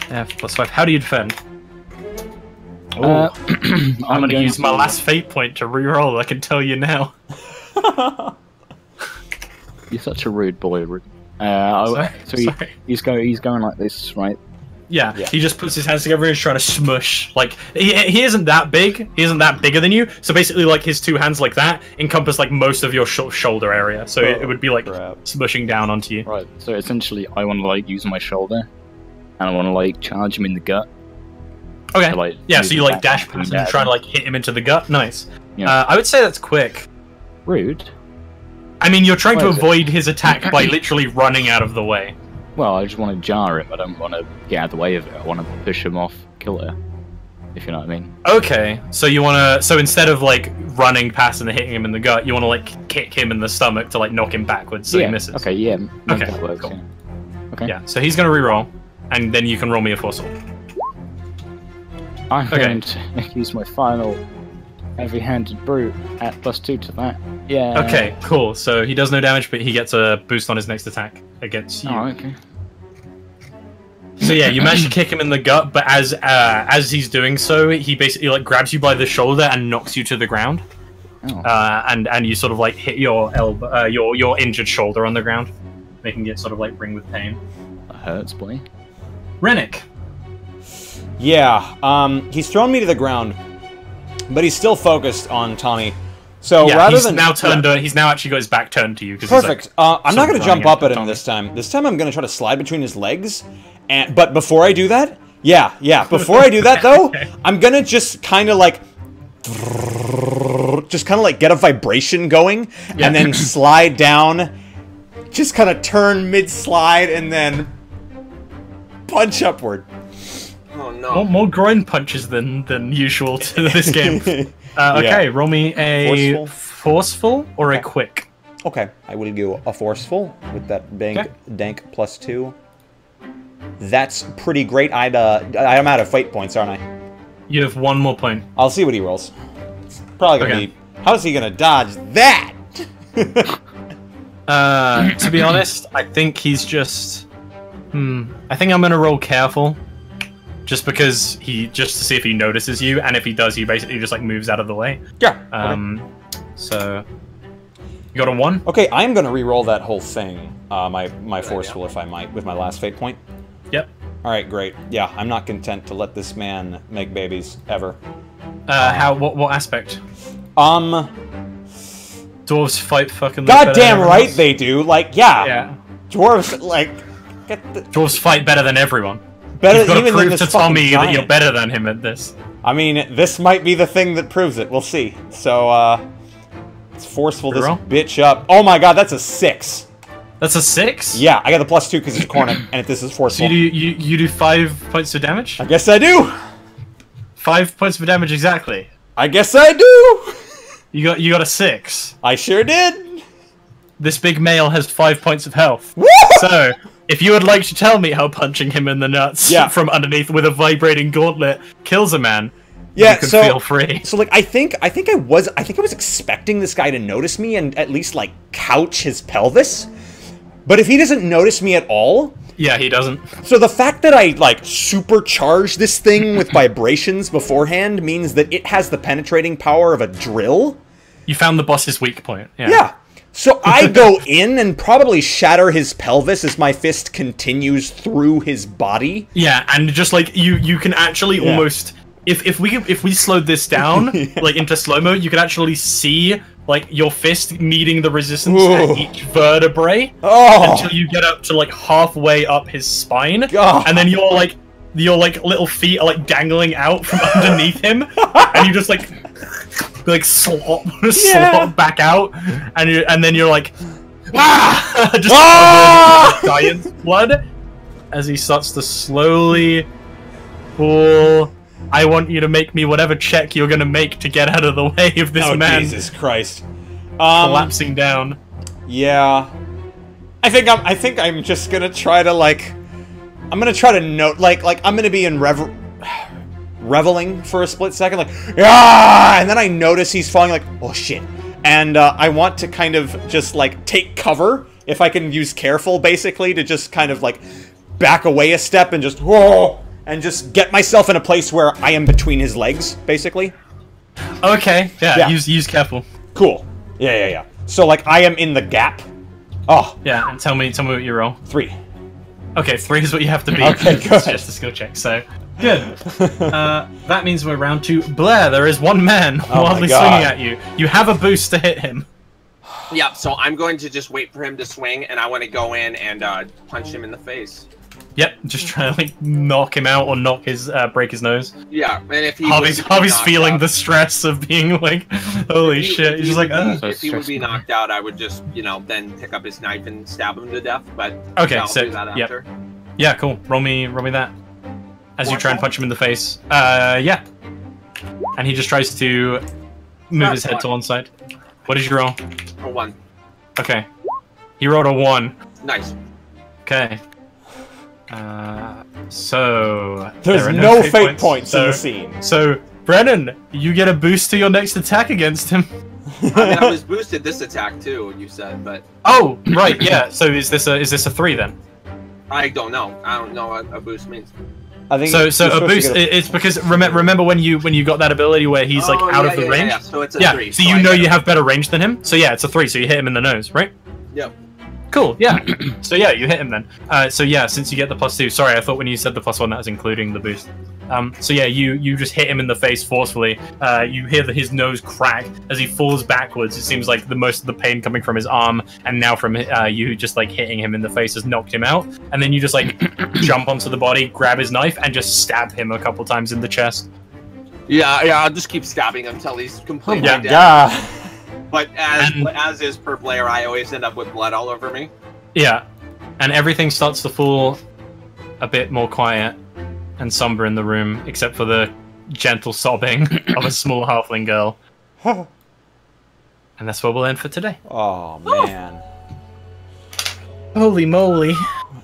+5. How do you defend? Uh, I'm gonna use my last fate point to reroll. I can tell you now. You're such a rude boy. Sorry, So sorry. he's going like this, right? Yeah, he just puts his hands together and is trying to smush. Like, he isn't that big. He isn't that bigger than you. So basically, like, his two hands like that encompass, like, most of your shoulder area. So it would be, like, smushing down onto you. Right. So essentially, I want to, like, use my shoulder, and I want to, like, charge him in the gut. Okay. So, like, yeah, move so you, it like, back dash and past do him and that. try to, like, hit him into the gut. Nice. Yeah. I would say that's quick. Rude. I mean, you're trying to Why is it? avoid his attack by literally running out of the way. Well, I just want to jar him. I don't want to get out of the way of it. I want to push him off, kill her. If you know what I mean. Okay, so you want to... So instead of, like, running past and hitting him in the gut, you want to, like, kick him in the stomach to, like, knock him backwards so yeah. he misses. Okay. Yeah. Make Okay, that work, cool. yeah. Okay. Yeah, so he's going to reroll, and then you can roll me a forceful. I'm Okay. going to use my final heavy-handed brute at +2 to that. Yeah. Okay, cool. So he does no damage, but he gets a boost on his next attack against you. Oh, okay. So yeah, you manage to kick him in the gut, but as he's doing so, he basically like grabs you by the shoulder and knocks you to the ground. Oh. And you sort of like hit your elbow, your injured shoulder on the ground, making it sort of like ring with pain. That hurts, boy. Rennick. Yeah, he's thrown me to the ground, but he's still focused on Tommy. So Yeah, rather he's than now turned. He's now actually got his back turned to you. perfect, I'm not going to running jump up after at him Tommy. this time. This time I'm going to try to slide between his legs. But before I do that, before I do that though, I'm going to just kind of like get a vibration going, Yeah. and then slide down. Just kind of turn mid-slide and then punch upward. Oh no. More groin punches than usual to this game. Okay, Yeah. roll me a Forceful? forceful or a quick. Okay, I will go a forceful with that dank +2. That's pretty great. I'm out of fate points, aren't I? You have one more point. I'll see what he rolls. It's probably gonna Okay. be. How's he gonna dodge that? To be honest, I think he's just. I think I'm gonna roll careful, just because just to see if he notices you, and if he does, he basically just like moves out of the way. Yeah. So you got a 1. Okay, I'm gonna re-roll that whole thing. My forceful, if I might, with my last fate point. Yep. All right, great. Yeah, I'm not content to let this man make babies ever. What aspect? Dwarves fight fucking. Goddamn right they do. Like, Yeah. dwarves like get the Dwarves fight better than everyone. better You've got to even than prove this to Tommy fucking that you're giant. better than him at this. I mean, this might be the thing that proves it. We'll see. So, let's forceful this Reroll? bitch up. Oh my god, that's a 6. That's a 6. Yeah, I got the +2 because it's cornet, and if this is So forceful. you do 5 points of damage. I guess I do. 5 points of damage exactly. I guess I do. You got a 6. I sure did. This big male has 5 points of health. Woo! So, if you would like to tell me how punching him in the nuts Yeah. from underneath with a vibrating gauntlet kills a man, Yeah, you can so feel free. So like I think I was expecting this guy to notice me and at least like couch his pelvis. But if he doesn't notice me at all, Yeah, he doesn't. so the fact that I like supercharge this thing with vibrations beforehand means that it has the penetrating power of a drill. You found the boss's weak point. Yeah. So I go in and probably shatter his pelvis as my fist continues through his body. Yeah, and just like you can actually Yeah. almost if we slowed this down like into slow mo, you can actually see like your fist meeting the resistance Ooh. at each vertebrae Oh, until you get up to like halfway up his spine, God. and then your little feet are like dangling out from underneath him, and you just like slop back out, and then you're like just Ah! covered in giant's blood as he starts to slowly pull. I want you to make me whatever check you're gonna make to get out of the way of this oh man Jesus Christ. collapsing down. Yeah. I think I'm just gonna try to I'm gonna try to note I'm gonna be in reveling for a split second, yeah, and then I notice he's falling, oh shit, and I want to kind of just take cover if I can use careful, basically, to just kind of back away a step and just whoa, and just get myself in a place where I am between his legs, basically. Okay, yeah, Yeah. Use careful. Cool. Yeah. So, like, I am in the gap. Oh, Yeah, and tell me what you roll. 3. Okay, 3 is what you have to beat. Okay, It's good. just a skill check, so... Good. That means we're round to Blair. There is one man wildly God. swinging at you. You have a boost to hit him. Yeah, so I'm going to just wait for him to swing, and I want to go in and punch him in the face. Yep, just try to like knock him out or break his nose. Yeah, and if he Harvey's was to be knocked feeling out- the stress of being like, holy if he- shit. if He's he just like, would be- ugh. if he would be stressful. knocked out, I would just, then pick up his knife and stab him to death. But Okay, I'll so do that yep. after. Yeah, cool. Roll me that. As you try and punch him in the face. Yeah. And he just tries to move his head to one side. What did you roll? For 1. Okay. He rolled a 1. Nice. Okay. So There's there are no fate points in the scene. So Brennan, you get a boost to your next attack against him. I mean, I was boosted this attack too. You said, but Oh, right, yeah. So is this a 3 then? I don't know. I don't know what a boost means. I think So you're a supposed to boost. get a- It's because remember when you got that ability where he's like Oh, out yeah, of the yeah, range. Yeah, so it's a Yeah. 3. So you I know get you it. have better range than him. So yeah, it's a 3. So you hit him in the nose, right? Yep. Cool. Yeah. So yeah, you hit him then. So yeah, since you get the +2. Sorry, I thought when you said the +1 that was including the boost. So yeah, you just hit him in the face forcefully. You hear his nose crack as he falls backwards. It seems like the most of the pain coming from his arm, and now from you just like hitting him in the face has knocked him out. And then you just like jump onto the body, grab his knife, and just stab him a couple times in the chest. Yeah. I'll just keep stabbing him until he's completely Yeah. dead. God. But And- as is per player, I always end up with blood all over me. Yeah, and everything starts to fall a bit more quiet and somber in the room, except for the gentle sobbing of a small halfling girl. And that's where we'll end for today. Oh, man. Holy moly.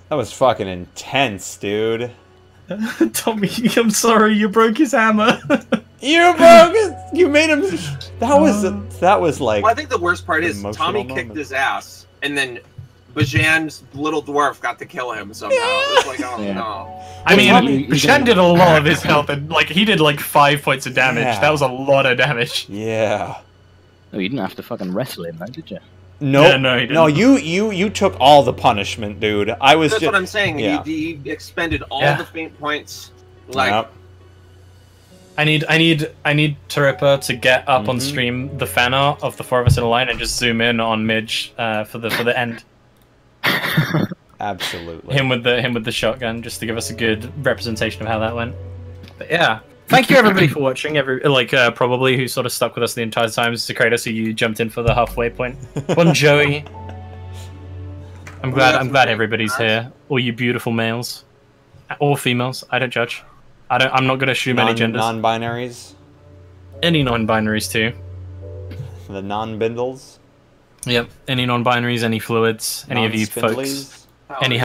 That was fucking intense, dude. Tommy, I'm sorry, you broke his hammer. You broke it! You made him... That was like... Well, I think the worst part is Emotional Tommy moment. kicked his ass, and then Bajan's little dwarf got to kill him somehow. It was like, oh Yeah. no. I mean, Tommy- Bishan did a lot of his health, and like he did like 5 points of damage. Yeah. That was a lot of damage. Yeah. Oh, you didn't have to fucking wrestle him, though, did you? No, Yeah, no, he didn't. no, you took all the punishment, dude. I was That's just... what I'm saying. yeah. He expended all Yeah. the faint points. Like, Yep. I need Taripa to get up on Mhm. stream the fan art of the 4 of us in a line and just zoom in on Midge for the end. Absolutely. Him with the shotgun, just to give us a good representation of how that went. But yeah, thank you everybody for watching. Probably who sort of stuck with us the entire time. Secretus, who you jumped in for the halfway point. Bon Joey. I'm glad everybody's here. All you beautiful males or females. I don't judge. I'm not gonna assume any genders. Non-binaries. Any non-binaries too. The non-bindles. Yep. Any non-binaries, any fluids, any of you folks. Non-spindlies. oh, Any